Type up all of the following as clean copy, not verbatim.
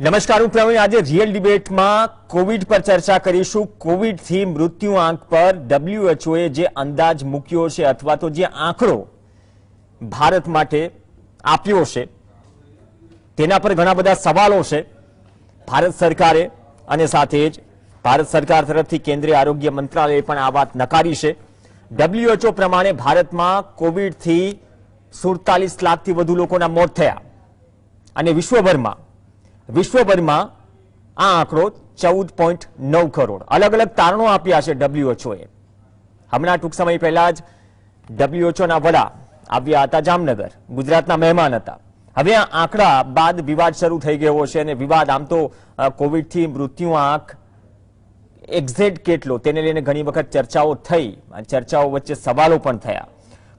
નમસ્કાર, હું પ્રવીણ. આજે રિયલ ડિબેટમાં કોવિડ પર ચર્ચા કરીશું. કોવિડથી મૃત્યુ આંક પર WHO જે અંદાજ મૂક્યો છે અથવા તો જે આંકડો ભારત માટે આપ્યો છે તેના પર ઘણા બધા સવાલો છે ભારત સરકારે, અને સાથે જ ભારત સરકાર તરફથી કેન્દ્રીય આરોગ્ય મંત્રાલયે પણ આ વાત નકારી છે. WHO પ્રમાણે ભારતમાં કોવિડથી 47 લાખથી વધુ લોકોના મોત થયા અને વિશ્વભરમાં આ આંકડો 14.9 કરોડ. અલગ અલગ તારણો આપ્યા છે WHO. હમણાં ટૂંક સમય પહેલા જ WHO ના વડા આવ્યા હતા જામનગર, ગુજરાતના મહેમાન હતા. હવે આ આંકડા બાદ વિવાદ શરૂ થઈ ગયો છે અને વિવાદ આમ તો કોવિડથી મૃત્યુ આંક એક્ઝેક્ટ કેટલો તેને લઈને ઘણી વખત ચર્ચાઓ થઈ, ચર્ચાઓ વચ્ચે સવાલો પણ થયા.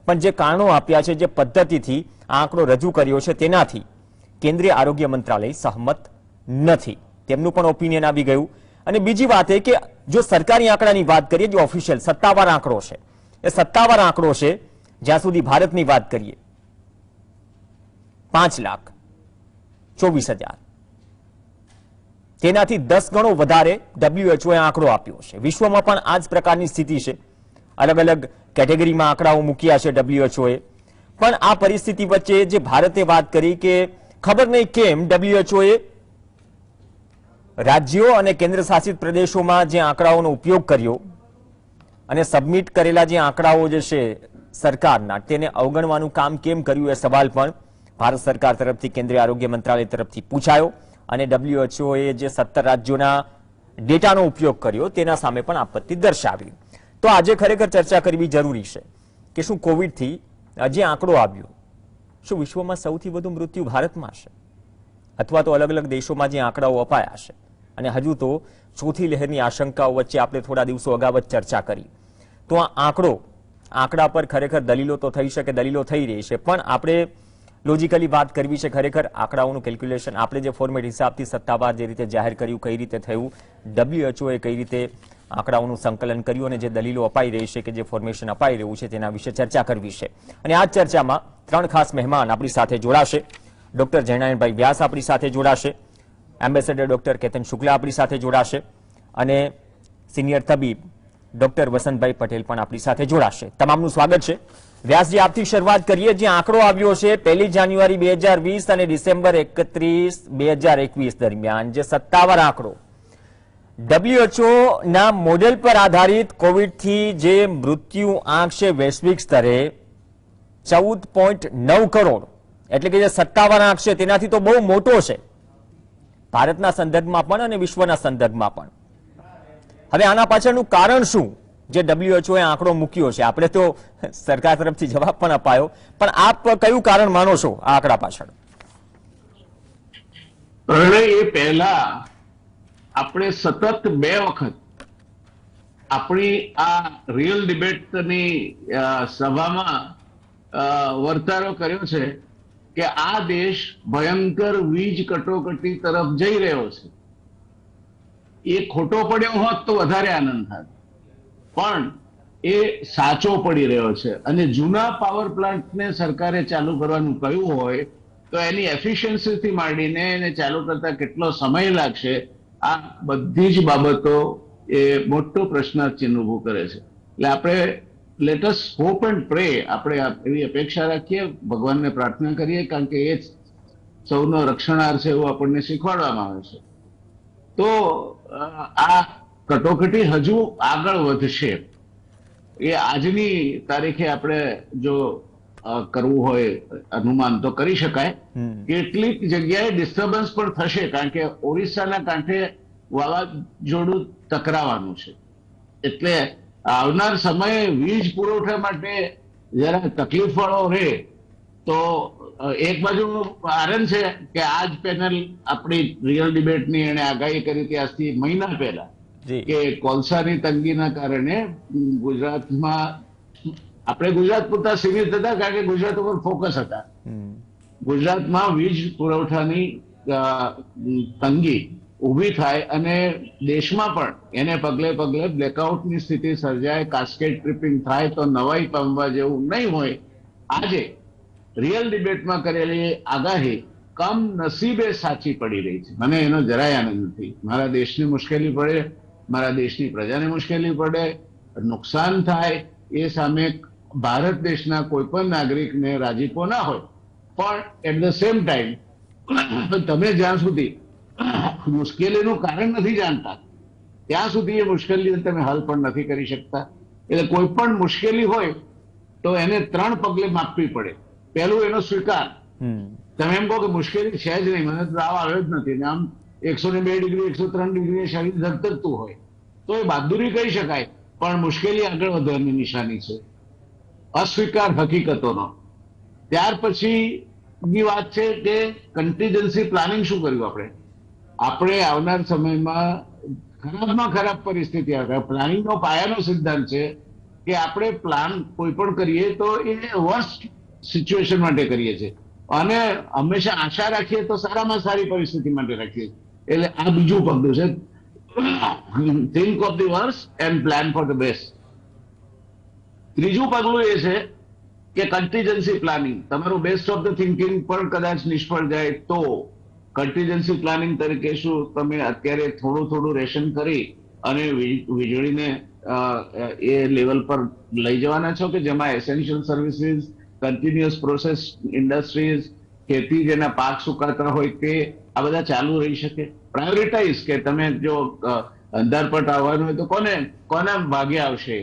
પણ જે કારણો આપ્યા છે, જે પદ્ધતિથી આંકડો રજૂ કર્યો છે તેનાથી કેન્દ્રીય આરોગ્ય મંત્રાલય સહમત નથી. તેમનું પણ ઓપિનિયન આવી ગયું. અને બીજી વાત એ કે જો સરકારી આંકડાની વાત કરીએ, જે ઓફિશિયલ સત્તાવાર આંકડો છે, એ સત્તાવાર આંકડો છે જ્યાં સુધી ભારતની વાત કરીએ 5,24,000, તેનાથી 10 ગણો વધારે WHO આંકડો આપ્યો છે. વિશ્વમાં પણ આ જ પ્રકારની સ્થિતિ છે. અલગ અલગ કેટેગરીમાં આંકડાઓ મૂક્યા છે WHO. પણ આ પરિસ્થિતિ વચ્ચે જે ભારતે વાત કરી કે ખબર નહીં કેમ WHO રાજ્યો અને કેન્દ્ર શાસિત પ્રદેશોમાં જે આંકડાઓનો ઉપયોગ કર્યો અને સબમિટ કરેલા જે આંકડાઓ જે છે સરકારના, તેને અવગણવાનું કામ કેમ કર્યું, એ સવાલ પણ ભારત સરકાર તરફથી કેન્દ્રીય આરોગ્ય મંત્રાલય તરફથી પૂછાયો. અને WHO જે 17 રાજ્યોના ડેટાનો ઉપયોગ કર્યો તેના સામે પણ આપત્તિ દર્શાવી. તો આજે ખરેખર ચર્ચા કરવી જરૂરી છે કે શું કોવિડથી જે આંકડો આવ્યો, શું વિશ્વમાં સૌથી વધુ મૃત્યુ ભારતમાં છે અથવા તો અલગ અલગ દેશોમાં જે આંકડાઓ અપાયા છે. અને હજુ તો ચોથી લહેરની આશંકાઓ વચ્ચે આપણે થોડા દિવસો અગાઉ જ ચર્ચા કરી. તો આ આંકડા પર ખરેખર દલીલો તો થઈ શકે, દલીલો થઈ રહી છે, પણ આપણે લોજિકલી વાત કરવી છે. ખરેખર આંકડાઓનું કેલ્ક્યુલેશન આપણે જે ફોર્મેટ હિસાબથી સત્તાવાર જે રીતે જાહેર કર્યું, કઈ રીતે થયું, WHO કઈ રીતે આંકડાઓનું સંકલન કર્યું અને જે દલીલો અપાઈ રહી છે, કે જે ફોર્મેશન અપાઈ રહ્યું છે, તેના વિશે ચર્ચા કરવી છે. અને આ ચર્ચામાં 3 ખાસ મહેમાન આપણી સાથે જોડાશે. ડોક્ટર જયનારાયણભાઈ વ્યાસ આપણી સાથે જોડાશે, એમ્બેસેડર ડોક્ટર કેતન શુક્લા આપણી સાથે જોડાશે, અને સિનિયર તબીબ ડોક્ટર વસંતભાઈ પટેલ પણ આપણી સાથે જોડાશે. તમામનું સ્વાગત છે. વ્યાસજી, આપથી શરૂઆત કરીએ. જે આંકડો આવ્યો છે 1 જાન્યુઆરી 2020 અને ડિસેમ્બર 31, 2021 દરમિયાન, જે સત્તાવાર આંકડો WHO ના મોડેલ પર આધારિત કોવિડથી જે મૃત્યુ આંક છે વૈશ્વિક સ્તરે 14.9 કરોડ, એટલે કે જે સત્તાવાર આંક છે તેનાથી તો બહુ મોટો છે ભારતના સંદર્ભમાં પણ અને વિશ્વના સંદર્ભમાં પણ. હવે આના પાછળનું કારણ શું, જે WHO આંકડો મૂક્યો છે? આપણે તો સરકાર તરફથી જવાબ પણ અપાયો, પણ આપ કયું કારણ માનો છો આ આંકડા પાછળ? એ પહેલા આપણે સતત 2 વખત આપણી આ રિયલ ડિબેટની સભામાં વર્તારો કર્યો છે કે આ દેશ ભયંકર વીજ કટોકટી તરફ જઈ રહ્યો છે. એ ખોટો પડ્યો હોત તો વધારે આનંદ થાત, પણ એ સાચો પડી રહ્યો છે. અને જૂના પાવર પ્લાન્ટને સરકારે ચાલુ કરવાનું કહ્યું હોય તો એની એફિશિયન્સીથી માંડીને એને ચાલુ કરતા કેટલો સમય લાગશે, આ બધી જ બાબતો એ મોટો પ્રશ્નાર્થ ઉભું કરે છે. એટલે આપણે લેટ અસ હોપ એન્ડ પ્રે, આપણે એવી અપેક્ષા રાખીએ, ભગવાનને પ્રાર્થના કરીએ, કારણ કે એ જ સૌનો રક્ષણાર્થ છે એવું આપણને શીખવાડવામાં આવે છે. તો આ કટોકટી હજુ આગળ વધશે. એ આજની તારીખે આપણે જો કરવું હોય અનુમાન તો કરી શકાય. કેટલીક જગ્યાએ ડિસ્ટર્બન્સ પણ થશે, કારણ કે ઓરિસ્સાના કાંઠે વાવાઝોડું ટકરાવાનું છે. એટલે આવનાર સમયે વીજ પુરવઠા માટે જરા તકલીફ વાળો રહે. તો એક બાજુ કારણ છે કે આજ પેનલ આપણી રિયલ ડિબેટની એને આગાહી કરી હતી આજથી મહિના પહેલા કે કોલસાની તંગીના કારણે ગુજરાતમાં, આપણે ગુજરાત પૂરતા સીમિત હતા કારણ કે ગુજરાત ઉપર ફોકસ હતા, ગુજરાતમાં વીજ પુરવઠાની તંગી ઊભી થાય અને દેશમાં પણ એને પગલે પગલે બ્લેકઆઉટની સ્થિતિ સર્જાય, કાસ્કેડ ટ્રિપિંગ થાય તો નવાઈ પામવા જેવું નહીં હોય. આજે રિયલ ડિબેટમાં કરેલી આગાહી કમનસીબે સાચી પડી રહી છે. મને એનો જરાય આનંદ નથી. મારા દેશને મુશ્કેલી પડે, મારા દેશની પ્રજાને મુશ્કેલી પડે, નુકસાન થાય, એ સામે ભારત દેશના કોઈ પણ નાગરિકને રાજીપો ના હોય, પણ એટ ધ સેમ ટાઈમ તમે જ્યાં સુધી મુશ્કેલીનું કારણ નથી જાણતા ત્યાં સુધી એ મુશ્કેલીને તમે હલ પણ નથી કરી શકતા. એટલે કોઈ પણ મુશ્કેલી હોય તો એને 3 પગલે માપવી પડે. પહેલું એનો સ્વીકાર. તમે એમ કહો કે મુશ્કેલી છે જ નહીં, મને તો તાવ આવ્યો જ નથી, ને આમ 102 ડિગ્રી 103 ડિગ્રી શરીર ધગધગતું હોય તો એ બહાદુરી કહી શકાય, પણ મુશ્કેલી આગળ વધવાની નિશાની છે, અસ્વીકાર હકીકતોનો. ત્યાર પછીની વાત છે કે કન્ટીજન્સી પ્લાનિંગ શું કર્યું આપણે આવનાર સમયમાં ખરાબમાં ખરાબ પરિસ્થિતિ આવે. પ્લાનિંગનો પાયાનો સિદ્ધાંત છે કે આપણે પ્લાન કોઈ પણ કરીએ તો એ વર્સ્ટ સિચ્યુએશન માટે કરીએ છીએ અને હંમેશા આશા રાખીએ તો સારામાં સારી પરિસ્થિતિ માટે રાખીએ. એટલે આ બીજું પગલું છે, think of the worst and plan for the best. ત્રીજું પગલું એ છે કે કન્ટીજન્સી પ્લાનિંગ. તમારું બેસ્ટ ઓફ ધ થિંકિંગ પણ કદાચ નિષ્ફળ જાય તો કન્ટીજન્સી પ્લાનિંગ તરીકે શું તમે અત્યારે થોડું રેશન કરી અને વીજળીને એ લેવલ પર લઈ જવાના છો કે જેમાં essential services, continuous process industries, ખેતી જેના પાક સુકાતા હોય તે આ બધા ચાલુ રહી શકે. પ્રાયોરિટાઇઝ કે તમે જો અંધારપટ આવવાનું હોય તો કોના ભાગે આવશે.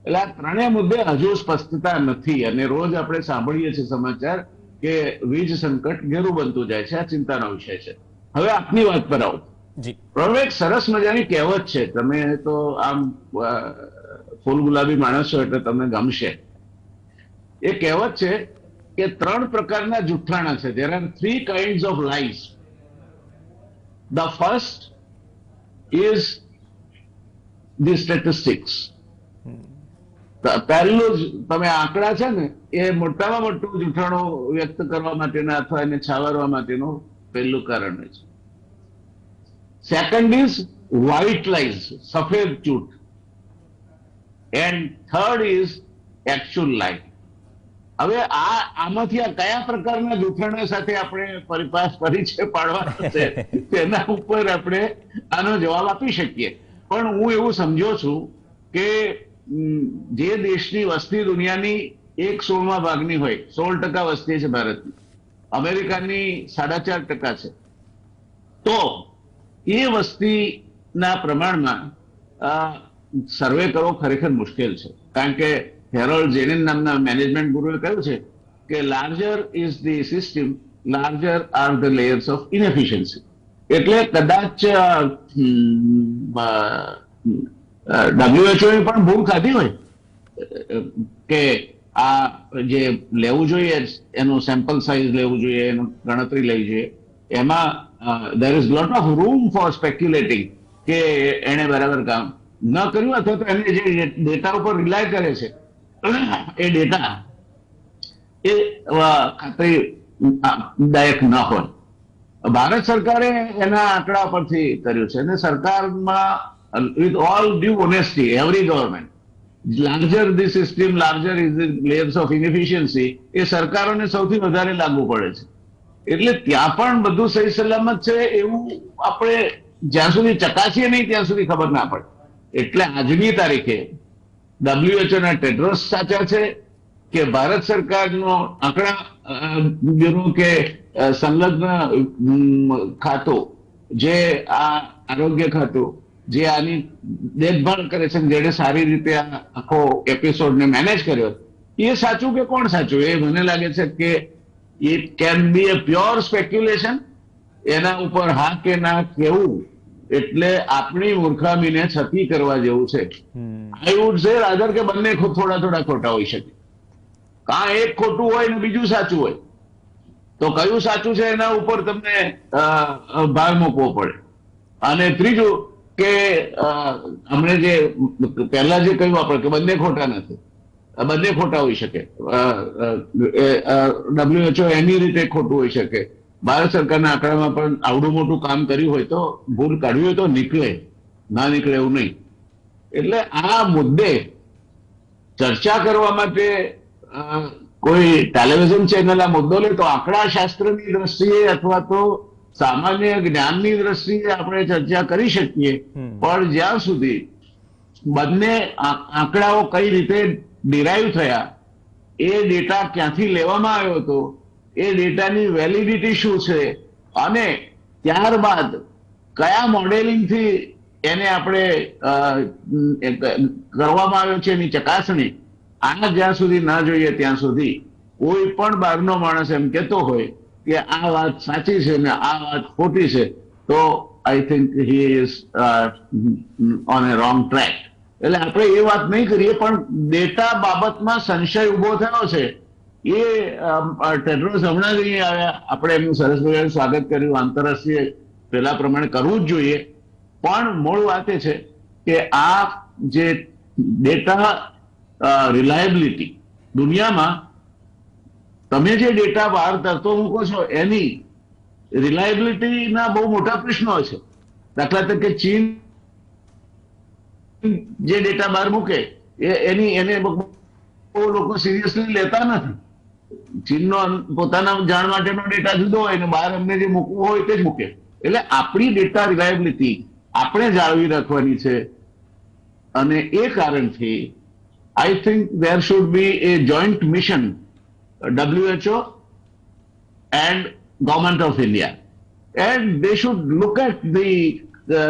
એટલે આ ત્રણેય મુદ્દે હજુ સ્પષ્ટતા નથી અને રોજ આપણે સાંભળીએ છીએ સમાચાર કે વીજ સંકટ ઘેરું બનતું જાય છે. આ ચિંતાનો વિષય છે. હવે આપની વાત પર આવો. પ્રભુ, એક સરસ મજાની કહેવત છે, તમે તો આમ ફૂલ ગુલાબી માણસ છો એટલે તમને ગમશે. એ કહેવત છે કે 3 પ્રકારના જુઠ્ઠાણા છે. there are 3 kinds of lies. The first is the statistics. પહેલું જ તમે આંકડા છે ને એ મોટામાં મોટું જૂઠાણું વ્યક્ત કરવા માટેના અથવા એને છાવરવા માટેનું પહેલું કારણ છે. સેકન્ડ ઇઝ વ્હાઇટ લાઇઝ, સફેદ જૂઠ. એન્ડ થર્ડ ઇઝ એકચ્યુઅલ લાઈ. હવે આમાંથી આ કયા પ્રકારના જૂઠાણા સાથે આપણે પરિચય પાડવાનો છે તેના ઉપર આપણે આનો જવાબ આપી શકીએ. પણ હું એવું સમજો છું કે જે દેશની વસ્તી દુનિયાની 1/16 ભાગની હોય, 16% વસ્તી છે ભારતની, અમેરિકાની 4.5% છે, તો એ વસ્તીના પ્રમાણમાં સર્વે કરવો ખરેખર મુશ્કેલ છે. કારણ કે હેરોલ્ડ જેનિન નામના મેનેજમેન્ટ ગુરુએ કહ્યું છે કે larger is the system, larger are the layers of inefficiency. એટલે કદાચ WHO પણ ભૂલ ખાધી હોય કે આ જે લેવું જોઈએ એનું સેમ્પલ સાઇઝ લેવું જોઈએ, એનું ગણતરી લેવી જોઈએ, એમાં there is lot of room for speculating કે એને બરાબર કામ ન કર્યું અથવા તો એને જે ડેટા ઉપર રિલાય કરે છે એ ડેટા એ ખાતરીદાયક ન હોય. ભારત સરકારે એના આંકડા પરથી કર્યું છે અને સરકારમાં with all due honesty, every government, larger the system, larger is the layers of inefficiency, એ સરકારોને સૌથી વધારે લાગુ પડે છે. એટલે ત્યાં પણ બધું સહી સલામત છે એવું આપણે જ્યાં સુધી ચકાસીએ નહીં ત્યાં સુધી ખબર ના પડે. એટલે આજની તારીખે WHO ના ટેડ્રોસ સાચા છે કે ભારત સરકારનો આંકડા બ્યુરો કે સંલગ્ન ખાતું, જે આ આરોગ્ય ખાતું જે આની દેખભાળ કરે છે, જેને સારી રીતે આ આખો એપિસોડને મેનેજ કર્યો, એ સાચું કે કોણ સાચું એ મને લાગે છે કે it can be a pure speculation. એના ઉપર હા કે ના કેવું એટલે આપણી મૂર્ખામીને છતી કરવા જેવું છે. આઈ વુડ સે રાધર કે બંને થોડા ખોટા હોઈ શકે. કાં એક ખોટું હોય ને બીજું સાચું હોય તો કયું સાચું છે એના ઉપર તમને ભાર મૂકવો પડે. અને ત્રીજું કે હમણે જે પહેલા જે કહ્યું આપણે કે બંને ખોટા નથી, બંને ખોટા હોઈ શકે. WHO એની રીતે ખોટું હોઈ શકે. ભારત સરકારના આંકડામાં પણ આવડું મોટું કામ કર્યું હોય તો ભૂલ કાઢવી હોય તો નીકળે, ના નીકળે એવું નહીં. એટલે આ મુદ્દે ચર્ચા કરવા માટે કોઈ ટેલિવિઝન ચેનલ આ મુદ્દો લે તો આંકડા શાસ્ત્રની દ્રષ્ટિએ અથવા તો સામાન્ય જ્ઞાનની દ્રષ્ટિએ આપણે ચર્ચા કરી શકીએ, પણ જ્યાં સુધી બંને આંકડાઓ કઈ રીતે ડિરાઈવ થયા, એ ડેટા ક્યાંથી લેવામાં આવ્યો હતો, એ ડેટાની વેલિડિટી શું છે, અને ત્યારબાદ કયા મોડેલિંગથી એને આપણે કરવામાં આવ્યો છે એની ચકાસણી, આ જ્યાં સુધી ના જોઈએ ત્યાં સુધી કોઈ પણ બહારનો માણસ એમ કહેતો હોય કે આ વાત સાચી છે ને આ વાત ખોટી છે, તો I think he is on A wrong track. એટલે આપણે એ વાત નહીં કરીએ, પણ ડેટા બાબતમાં સંશય ઉભો થયો છે એ ટેડ્રોસ હમણાં જ અહીં આવ્યા, આપણે એમનું સરસ મજાનું સ્વાગત કર્યું, આંતરરાષ્ટ્રીય પેલા પ્રમાણે કરવું જ જોઈએ, પણ મૂળ વાત એ છે કે આ જે ડેટા રિલાયબિલિટી દુનિયામાં તમે જે ડેટા બહાર તરતો મૂકો છો એની રિલાયબિલિટીના બહુ મોટા પ્રશ્નો છે. દાખલા તરીકે ચીન જે ડેટા બહાર મૂકે એને બહુ લોકો સિરિયસલી લેતા નથી. ચીનનો પોતાના જાણ માટેનો ડેટા જુદો હોય ને બહાર અમને જે મૂકવું હોય તે જ મૂકે. એટલે આપણી ડેટા રિલાયબિલિટી આપણે જાળવી રાખવાની છે, અને એ કારણથી I think there should be a joint mission, WHO and Government of India, and they should look at the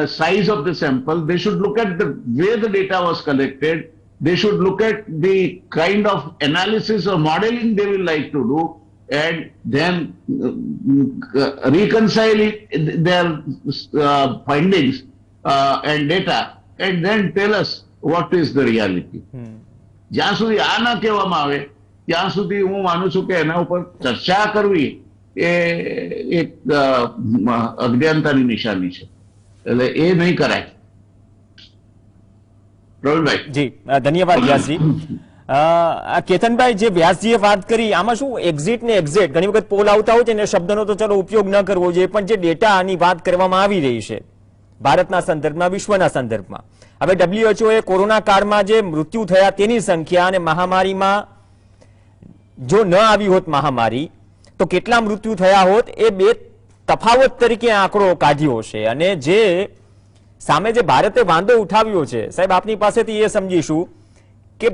size of the sample, they should look at the way the data was collected, they should look at the kind of analysis or modeling they will like to do, and then reconcile their findings and data, and then tell us what is the reality. જ્યાં સુધી આ ના કહેવામાં આવે ત્યાં સુધી હું માનું છું કે એના ઉપર ચર્ચા કરવી એ એક અજ્ઞાનતાની નિશાની છે, એટલે એ નહીં કરાય. પ્રવીણભાઈ. જી ધન્યવાદ વ્યાસજી. કેતનભાઈ, જે વ્યાસજીએ વાત કરી આમાં શું એક્ઝિટ ને એક્ઝેક્ટ ઘણી વખત પોલ આવતા હોય છે ને શબ્દનો તો ચલો ઉપયોગ ન કરવો જોઈએ, પણ જે ડેટાની વાત કરવામાં આવી રહી છે ભારતના સંદર્ભમાં, વિશ્વના સંદર્ભમાં, હવે WHO એ કોરોના કાળમાં જે મૃત્યુ થયા તેની સંખ્યા અને મહામારીમાં જો ન આવી હોત મહામારી તો કેટલા મૃત્યુ થયા હોત એ બે તફાવત તરીકે આંકડો કાઢ્યો છે. અને જે સામે જે ભારતે વાંધો ઉઠાવ્યો છે, સાહેબ આપની પાસેથી એ સમજીશું કે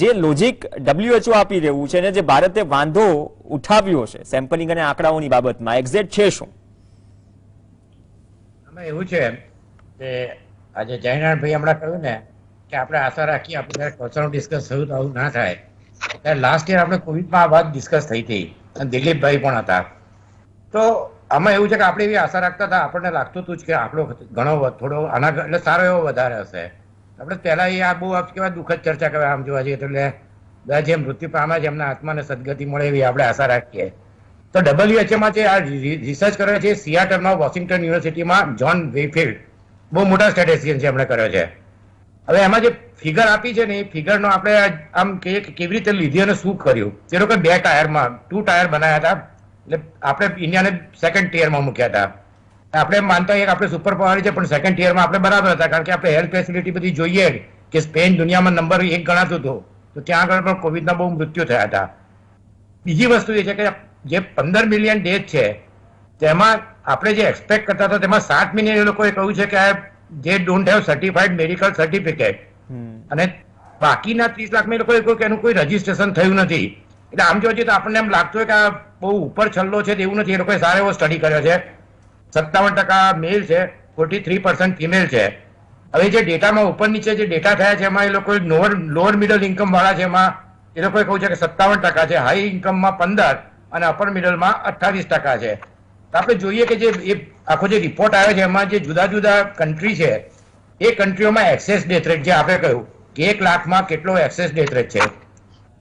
જે લોજિક WHO આપી રહ્યું છે ને જે ભારતે વાંધો ઉઠાવ્યો છે સેમ્પલિંગ અને આંકડાઓની બાબતમાં, એક્ઝેક્ટ છે શું? એવું છે કે આજે જયનારાયણભાઈ હમણાં કહ્યું ને કે આપણે આશા રાખીએ આપણે ક્વેશ્ચન ડિસ્કસ થયું તો આવું ના થાય. ત્યારે લાસ્ટ યર આપણે કોવિડમાં આ વાત ડિસ્કસ થઈ હતી અને દિલીપભાઈ પણ હતા. તો આમાં એવું છે કે આપણે એવી આશા રાખતા હતા, આપણને લાગતું હતું જ કે આંકડો ઘણો થોડો આના એટલે સારો એવો વધારે હશે. આપણે પહેલા એ આ બહુ કેવા દુઃખદ ચર્ચા કહેવાય આમ જોવા જઈએ તો, એટલે બધા જે મૃત્યુ પામ્યા છે એમના આત્માને સદગતિ મળે એવી આપણે આશા રાખીએ. તો WHO જે આ રિસર્ચ કર્યો છે સિયાટલમાં વોશિંગ્ટન યુનિવર્સિટીમાં જ્હોન વેફિલ્ડ બહુ મોટા સ્ટેટિસ્ટિશિયન છે એમણે કર્યો છે. હવે એમાં જે ફિગર આપી છે ને એ ફિગરનો આપણે આમ કહીએ કે કેવી રીતે લીધી અને શું કર્યું. તે લોકો 2 ટાયરમાં 2 ટાયર બનાવ્યા હતા, એટલે આપણે ઇન્ડિયાને સેકન્ડ ટિયરમાં મૂક્યા હતા. આપણે માનતા હોઈએ કે આપણે સુપર પાવર છે, પણ સેકન્ડ ટિયરમાં આપણે બરાબર હતા, કારણ કે આપણે હેલ્થ ફેસિલિટી બધી જોઈએ કે સ્પેન દુનિયામાં નંબર 1 ગણાતું હતું, તો ત્યાં આગળ પણ કોવિડના બહુ મૃત્યુ થયા હતા. બીજી વસ્તુ એ છે કે જે 15 મિલિયન ડેથ છે તેમાં આપણે જે એક્સપેક્ટ કરતા હતા તેમાં 7 મિલિયન એ લોકોએ કહ્યું છે કે જે don't have certified medical certificate, અને બાકીના 30 લાખમાં એ લોકોએ કહ્યું કે એનું કોઈ રજીસ્ટ્રેશન થયું નથી. એટલે આમ જોવા જઈએ તો આપણને એમ લાગતું હોય કે આ બહુ ઉપર છલ્લો છે તેવું નથી. એ લોકોએ સારો એવો સ્ટડી કર્યો છે. 57% મેલ છે, 43% ફિમેલ છે. હવે જે ડેટામાં ઉપર નીચે જે ડેટા થયા છે એમાં એ લોકો લોઅર મિડલ ઇન્કમ વાળા છે એમાં એ લોકોએ કહ્યું છે કે 57% છે, હાઈ ઇન્કમમાં 15% અને અપર મિડલમાં 28% છે. તો આપણે જોઈએ કે જે આખો જે રિપોર્ટ આવ્યો છે એમાં જે જુદા જુદા કન્ટ્રી છે એ કન્ટ્રીઓમાં એક્સેસ ડેથ રેટ જે આપણે કહ્યું કે 1 લાખમાં કેટલો એક્સેસ ડેથ રેટ છે,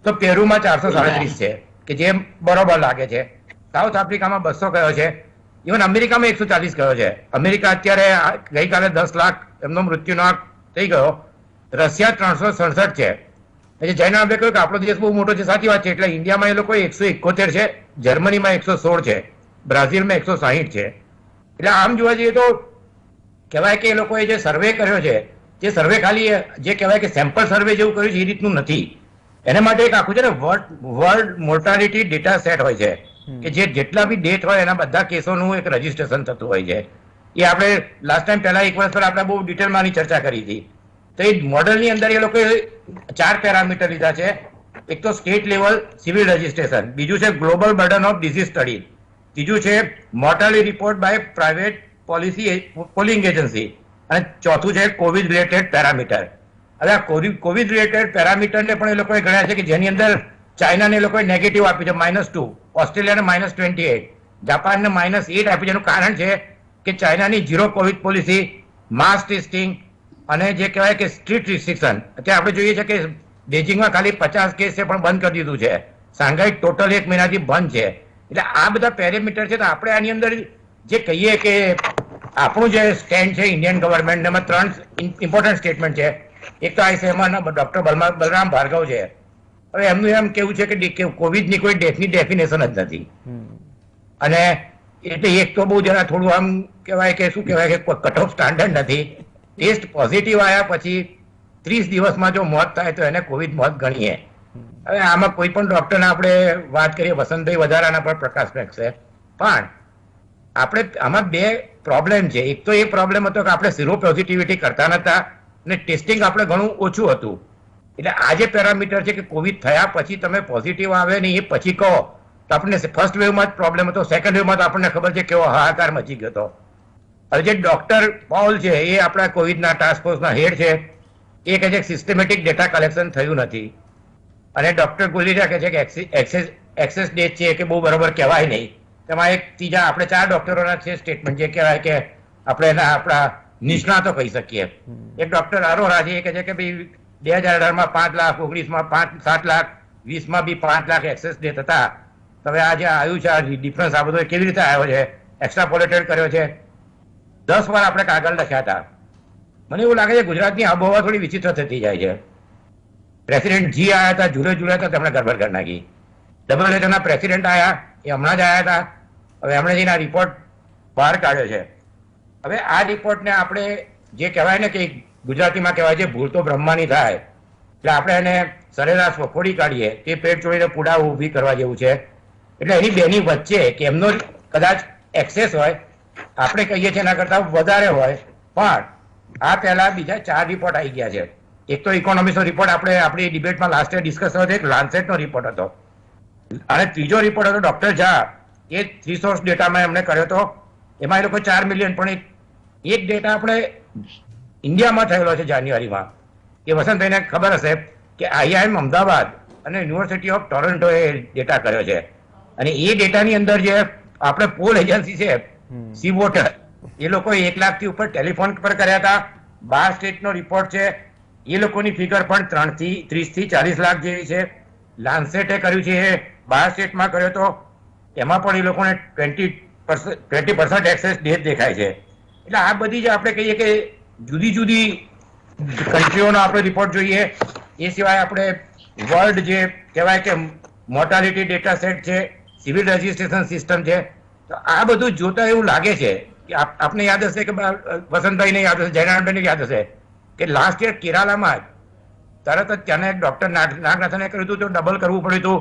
તો પેરુમાં 437 છે કે જે બરોબર લાગે છે. સાઉથ આફ્રિકામાં 200 કયો છે, ઇવન અમેરિકામાં 140 કયો છે. અમેરિકા અત્યારે ગઈકાલે 10 લાખ એમનો મૃત્યુનો આંક થઈ ગયો. રશિયા 367 છે. જયનારાયણે કહ્યું કે આપણો દેશ બહુ મોટો છે, સાચી વાત છે. એટલે ઇન્ડિયામાં એ લોકો 171 છે, જર્મનીમાં 116 છે, બ્રાઝિલમાં 160 છે. એટલે આમ જોવા જઈએ તો કહેવાય કે એ લોકોએ જે સર્વે કર્યો છે, જે સર્વે ખાલી જે કહેવાય કે સેમ્પલ સર્વે જેવું કર્યું છે એ રીતનું નથી. એના માટે એક આખું છે ને વર્લ્ડ મોર્ટાલિટી ડેટા સેટ હોય છે કે જે જેટલા બી ડેથ હોય એના બધા કેસોનું એક રજીસ્ટ્રેશન થતું હોય છે. એ આપણે લાસ્ટ ટાઈમ પહેલા 1 વર્ષ પહેલા આપણે બહુ ડિટેલમાં આની ચર્ચા કરી હતી. તો એ મોડલની અંદર એ લોકોએ 4 પેરામીટર લીધા છે. એક તો સ્ટેટ લેવલ સિવિલ રજીસ્ટ્રેશન, બીજું છે global burden of disease study, ત્રીજું છે mortality report by private polling agency, અને ચોથું છે કોવિડ રિલેટેડ પેરામીટર. હવે આ કોવિડ રિલેટેડ પેરામીટરને પણ એ લોકોએ ગણ્યા છે કે જેની અંદર ચાઇનાને એ લોકોએ નેગેટિવ આપ્યું છે -2, ઓસ્ટ્રેલિયાને -28, જાપાનને -8 આપ્યું છે. એનું કારણ છે કે ચાઇનાની ઝીરો કોવિડ પોલિસી, માસ ટેસ્ટિંગ અને જે કહેવાય કે સ્ટ્રીટ રિસ્ટ્રિક્શન. અત્યારે આપણે જોઈએ છે કે બેઇજિંગમાં ખાલી 50 કેસ છે પણ બંધ કરી દીધું છે. શાંઘાઈ ટોટલ 1 મહિનાથી બંધ છે. એટલે આ બધા પેરામીટર છે. તો આપણે આની અંદર જે કહીએ કે આપણું જે સ્ટેન્ડ છે ઇન્ડિયન ગવર્મેન્ટ, એમાં 3 ઇમ્પોર્ટન્ટ સ્ટેટમેન્ટ છે. એક તો આઈસીએમઆરના ડોક્ટર બલરામ ભાર્ગવ છે. હવે એમનું એમ કેવું છે કે કોવિડની કોઈ ડેથની ડેફિનેશન જ નથી. અને એટલે એક તો બહુ જરા થોડું આમ કહેવાય કે શું કહેવાય કે કટ ઓફ સ્ટાન્ડર્ડ નથી. ટેસ્ટ પોઝિટિવ આવ્યા પછી 30 દિવસમાં જો મોત થાય તો એને કોવિડ મોત ગણીએ. હવે આમાં કોઈ પણ ડોક્ટરને આપણે વાત કરીએ, વસંતભાઈ વધારાના પર પ્રકાશ ફેંકશે, પણ આપણે આમાં 2 પ્રોબ્લેમ છે. એક તો એ પ્રોબ્લેમ હતો કે આપણે ઝીરો પોઝિટિવિટી કરતા નતા અને ટેસ્ટિંગ આપણે ઘણું ઓછું હતું. એટલે આ જે પેરામીટર છે કે કોવિડ થયા પછી તમે પોઝિટિવ આવે ને એ પછી કહો તો આપણને ફર્સ્ટ વેવમાં જ પ્રોબ્લેમ હતો, સેકન્ડ વેવમાં તો આપણને ખબર છે કેવો હાહાકાર મચી ગયો હતો. હવે જે ડોક્ટર પોલ છે એ આપણા કોવિડના ટાસ્ક ફોર્સના હેડ છે, એ કહે છે કે સિસ્ટમેટિક ડેટા કલેક્શન થયું નથી. અને ડોક્ટર ગુલેરિયા કહે છે કે એક્સેસ ડેટ છે કે બહુ બરાબર કહેવાય નહીં. તેમાં એક ત્રીજા આપણે 4 ડોક્ટરોના છે સ્ટેટમેન્ટ જે કહેવાય કે આપણે એના આપણા નિષ્ણાતો કહી શકીએ. એક ડોક્ટર અરોરા છે એ કહે છે કે ભાઈ 2018માં 5 લાખ, 19માં 7 લાખ, 20માં બી 5 લાખ એક્સેસ ડેટ હતા. હવે આ જે આવ્યું છે આ ડિફરન્સ આ બધો કેવી રીતે આવ્યો છે, એક્સ્ટ્રાપોલેટેડ કર્યો છે. 10 વાર આપણે કાગળ લખ્યા હતા. મને એવું લાગે છે ગુજરાતની આબોહવા થોડી વિચિત્ર થતી જાય છે. પ્રેસિડેન્ટ જી આવ્યા હતા, જુલે હતા, તેમણે ગડબડ કરી નાખી. WHO પ્રેસિડેન્ટ આવ્યા, એ હમણાં જ આવ્યા હતા. હવે એમણે જઈને આ રિપોર્ટ બહાર કાઢ્યો છે. હવે આ રિપોર્ટને આપણે જે કહેવાય ને કે ગુજરાતીમાં કહેવાય છે ભૂલ તો બ્રહ્માની થાય, એટલે આપણે એને સરેરાશ વખોડી કાઢીએ તે પેટ ચોળીને પુડા ઊભી કરવા જેવું છે. એટલે એની બેની વચ્ચે કે એમનો કદાચ એક્સેસ હોય, આપણે કહીએ છીએ એના કરતા વધારે હોય, પણ આ પહેલા બીજા 4 રિપોર્ટ આવી ગયા છે. એક તો ઇકોનોમિક્સનો રિપોર્ટ આપણે આપણી ડિબેટમાં લાસ્ટ યર ડિસ્કસ થયો હતો, એક લાન્સેટનો રિપોર્ટ હતો, અને ત્રીજો રિપોર્ટ હતો ડોક્ટર ઝા, એ 3 સોર્સ ડેટામાં એમણે કર્યો હતો. એમાં એ લોકો 4 મિલિયન, પણ એક ડેટા આપણે ઇન્ડિયામાં થયેલો છે જાન્યુઆરીમાં. એ વસંતભાઈને ખબર હશે કે IIM અમદાવાદ અને યુનિવર્સિટી ઓફ ટોરન્ટોએ ડેટા કર્યો છે. અને એ ડેટાની અંદર જે આપણે પોલ એજન્સી છે સી વોટર, એ લોકો 1 લાખથી ઉપર ટેલિફોન પર કર્યા હતા. 12 સ્ટેટનો રિપોર્ટ છે. એ લોકોની ફિગર પણ 30 થી 40 લાખ જેવી છે. લાન્સેટે કર્યું છે, એ 12 સ્ટેટમાં કર્યો હતો, એમાં પણ એ લોકોને 20% એક્સેસ ડેથ દેખાય છે. એટલે આ બધી જે આપણે કહીએ કે જુદી જુદી કન્ટ્રીઓનો આપણે રિપોર્ટ જોઈએ. એ સિવાય આપણે વર્લ્ડ જે કહેવાય કે મોર્ટાલિટી ડેટા સેટ છે, સિવિલ રજીસ્ટ્રેશન સિસ્ટમ છે. તો આ બધું જોતા એવું લાગે છે કે આપને યાદ હશે કે વસંતભાઈને યાદ હશે, જયનારાયણભાઈને યાદ હશે કે લાસ્ટ યર કેરાલામાં તરત જ ત્યાંના એક ડોક્ટર નાગનાથને કર્યું હતું તો ડબલ કરવું પડ્યું હતું.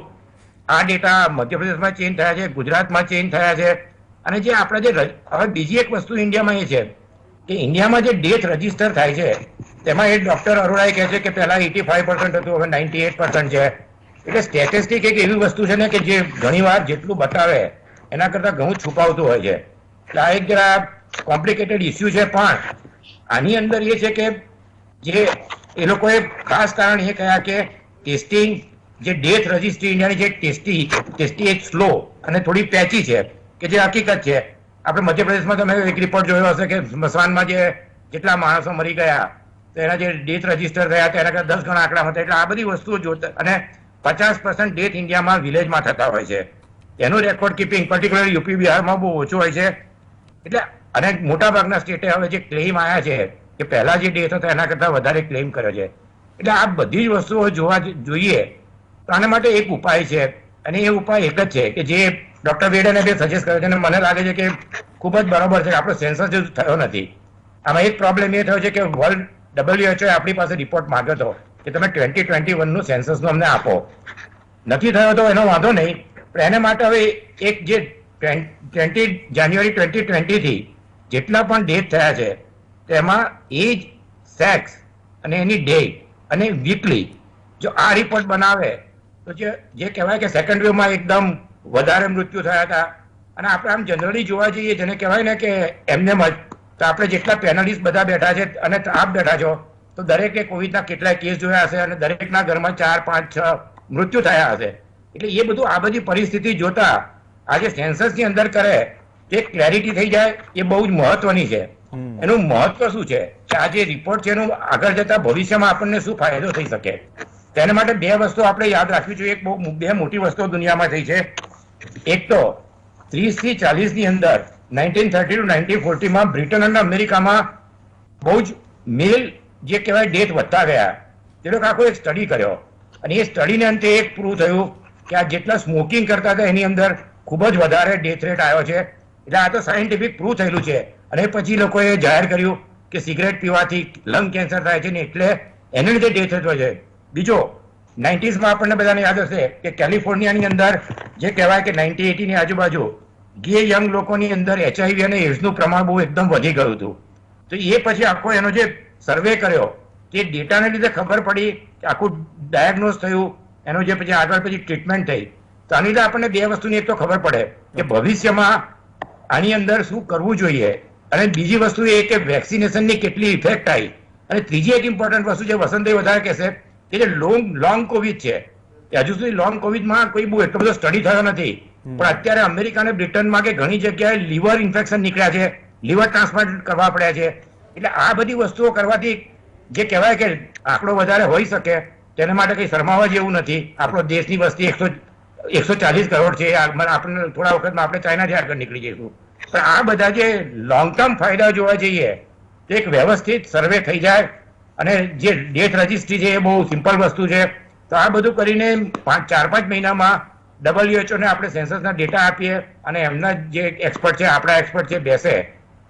આ ડેટા મધ્યપ્રદેશમાં ચેન્જ થયા છે, ગુજરાતમાં ચેન્જ થયા છે. અને જે આપણે જે હવે બીજી એક વસ્તુ ઇન્ડિયામાં એ છે કે ઇન્ડિયામાં જે ડેથ રજીસ્ટર થાય છે તેમાં એક ડોક્ટર અરોરાએ કહે છે કે પહેલા 85% હતું, હવે 98% છે. એટલે સ્ટેટિસ્ટિક એક એવી વસ્તુ છે ને કે જે ઘણીવાર જેટલું બતાવે એના કરતાં ઘણું છુપાવતું હોય છે. એટલે આ એક જરા કોમ્પ્લિકેટેડ ઇસ્યુ છે. પણ આની અંદર એ છે કે જે એ લોકોએ ખાસ કારણ એ કહ્યા કે ટેસ્ટિંગ, જે ડેથ રજિસ્ટ્રી ઇન્ડિયાની જે ટેસ્ટી એક સ્લો અને થોડી પેચી છે કે જે હકીકત છે. આપણે મધ્યપ્રદેશમાં તમે એક રિપોર્ટ જોયો હશે કે સ્મશાનમાં જેટલા માણસો મરી ગયા તો એના જે ડેથ રજીસ્ટર થયા હતા એના કરતાં 10 ગણા આંકડા હતા. એટલે આ બધી વસ્તુઓ જોતા, અને 50% ડેથ ઇન્ડિયામાં વિલેજમાં થતા હોય છે. એનું રેકોર્ડ કીપિંગ પર્ટિક્યુલર યુપી બિહારમાં બહુ ઓછું હોય છે. એટલે અને મોટાભાગના સ્ટેટે હવે જે ક્લેમ આવ્યા છે કે પહેલા જે ડેથ હતા એના કરતાં વધારે ક્લેમ કર્યો છે. એટલે આ બધી જ વસ્તુઓ જોવા જોઈએ. તો આના માટે એક ઉપાય છે, અને એ ઉપાય એક જ છે કે જે ડોક્ટર વેડને બે સજેસ્ટ કર્યો છે, અને મને લાગે છે કે ખૂબ જ બરાબર છે કે આપણો સેન્સસ થયો નથી. આમાં એક પ્રોબ્લેમ એ થયો છે કે WHO આપણી પાસે રિપોર્ટ માંગ્યો હતો કે તમે 2021 નું સેન્સસ નું અમને આપો. નથી થયો તો એનો વાંધો નહીં, પણ એને માટે હવે એક જે 20 જાન્યુઆરી 2020 થી જેટલા પણ ડેટ થયા છે તેમાં એજ, સેક્સ અને એની ડેટ અને વીકલી જો આ રિપોર્ટ બનાવે તો જે કહેવાય કે સેકન્ડ વેવમાં એકદમ વધારે મૃત્યુ થયા હતા, અને આપણે આમ જનરલી જોવા જઈએ જેને કહેવાય ને કે એમને તો આપણે જેટલા પેનલિસ્ટ બધા બેઠા છે અને આપ બેઠા છો તો દરેકે કોવિડના કેટલાય કેસ જોયા હશે અને દરેકના ઘરમાં 4, 5, 6 મૃત્યુ થયા હશે. એટલે એ બધું આ બધી પરિસ્થિતિ જોતા આજે સેન્સસની અંદર કરે તે ક્લેરિટી થઈ જાય એ બહુ જ મહત્વની છે. એનું મહત્વ શું છે કે આ જે રિપોર્ટ છે એનું આગળ જતા ભવિષ્યમાં આપણને શું ફાયદો થઈ શકે તેના માટે બે વસ્તુ આપણે યાદ રાખવી જોઈએ. બે મોટી વસ્તુઓ દુનિયામાં થઈ છે. એક તો 30 થી 40 ની અંદર 1930 to 1940 માં બ્રિટન અને અમેરિકામાં બહુ જ મેલ જે કહેવાય ડેથ વધતા ગયા. તે લોકો આખો એક સ્ટડી કર્યો અને એ સ્ટડીને અંતે એક પ્રૂવ થયું કે આ જેટલા સ્મોકિંગ કરતા હતા એની અંદર ખૂબ જ વધારે ડેથ રેટ આવ્યો છે. એટલે આ તો સાયન્ટિફિક પ્રૂવ થયેલું છે. અને પછી લોકોએ જાહેર કર્યું કે સિગરેટ પીવાથી લંગ કેન્સર થાય છે ને એટલે એને લીધે ડેથ રેટ વધે. બીજો 90s માં આપણને બધાને યાદ હશે કે કેલિફોર્નિયાની અંદર જે કહેવાય કે 1980 ની આજુબાજુ ગે યંગ લોકોની અંદર HIV અને એડ્સનું પ્રમાણ બહુ એકદમ વધી ગયું હતું. તો એ પછી આખો એનો જે સર્વે કર્યો તે ડેટાને લીધે ખબર પડી કે આખું ડાયગ્નોઝ થયું, એનો જે પછી આગળ પછી ટ્રીટમેન્ટ થઈ. તો આની લીધે આપણને બે વસ્તુની એક તો ખબર પડે કે ભવિષ્યમાં આની અંદર શું કરવું જોઈએ, અને બીજી વસ્તુ એ કે વેક્સિનેશનની કેટલી ઇફેક્ટ આવી, અને ત્રીજી એક ઇમ્પોર્ટન્ટ વસ્તુ જે વસંતભાઈ વધારે કહેશે કે જે લોંગ કોવિડ છે હજુ સુધી લોંગ કોવિડમાં કોઈ બહુ એટલો બધો સ્ટડી થયો નથી, પણ અત્યારે અમેરિકા અને બ્રિટનમાં કે ઘણી જગ્યાએ લીવર ઇન્ફેક્શન નીકળ્યા છે, લીવર ટ્રાન્સપ્લાન્ટ કરવા પડ્યા છે. એટલે આ બધી વસ્તુઓ કરવાથી જે કહેવાય કે આંકડો વધારે હોઈ શકે તેના માટે કંઈ શરમાવા જેવું નથી. આપણો દેશની વસ્તી 140 કરોડ છે. આપણને થોડા વખતમાં આપણે ચાઇનાથી આગળ નીકળી જઈશું. પણ આ બધા જે લોંગ ટર્મ ફાયદા જોવા જઈએ તો એક વ્યવસ્થિત સર્વે થઈ જાય, અને જે ડેથ રજિસ્ટ્રી છે એ બહુ સિમ્પલ વસ્તુ છે. તો આ બધું કરીને 4-5 મહિનામાં WHO ને આપણે સેન્સસના ડેટા આપીએ અને એમના જે એક્સપર્ટ છે, આપણા એક્સપર્ટ છે, બેસે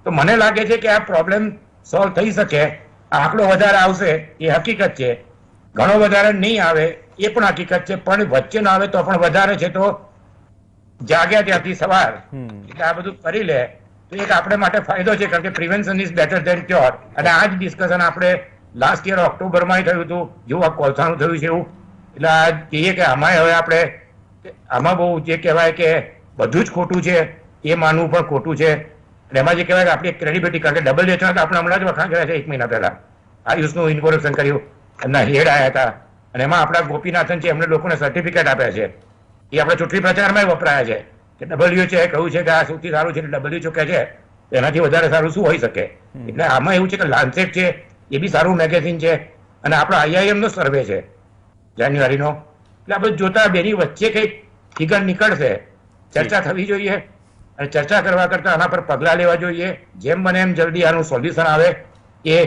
તો મને લાગે છે કે આ પ્રોબ્લેમ સોલ્વ થઈ શકે. આંકડો વધારે આવશે એ હકીકત છે, ઘણો વધારે નહીં આવે એ પણ હકીકત છે, પણ વચ્ચે ન આવે તો પણ વધારે છે. તો જાગ્યા ત્યાંથી સવાર એટલે આ બધું કરી લે તો એક આપણે માટે ફાયદો છે, કારણ કે prevention is better than cure. અને આ જ ડિસ્કશન આપણે લાસ્ટ યર ઓક્ટોબરમાં થયું હતું, જેવું આ કોલસાનું થયું છે એવું. એટલે આ કહીએ કે આમાં હવે આપણે આમાં બહુ જે કહેવાય કે બધું જ ખોટું છે એ માનવું પણ ખોટું છે. અને એમાં જે કહેવાય કે આપણી ક્રેડિબિલિટી, કારણ કે WHO આપણે હમણાં જ વખાણ કર્યા છે 1 મહિના પહેલા, આયુષનું ઇન્કોરેક્શન કર્યું, એમના હેડ આવ્યા હતા, અને એમાં આપણા ગોપીનાથન છે એમને લોકોને સર્ટિફિકેટ આપ્યા છે. એ આપણે ચૂંટણી પ્રચારમાં વપરાયા છે કે WHO કહ્યું છે કે આ સૌથી સારું છે, એટલે WHO કહે છે એનાથી વધારે સારું શું હોઈ શકે. એટલે આમાં એવું છે કે લાન્સેટ છે એ બી સારું મેગેઝિન છે, અને આપણો IIM નો સર્વે છે જાન્યુઆરીનો. એટલે આપણે જોતા બેની વચ્ચે કંઈક ફિગર નીકળશે, ચર્ચા થવી જોઈએ, અને ચર્ચા કરવા કરતા આના પર પગલાં લેવા જોઈએ. જેમ બને એમ જલ્દી આનું સોલ્યુશન આવે એ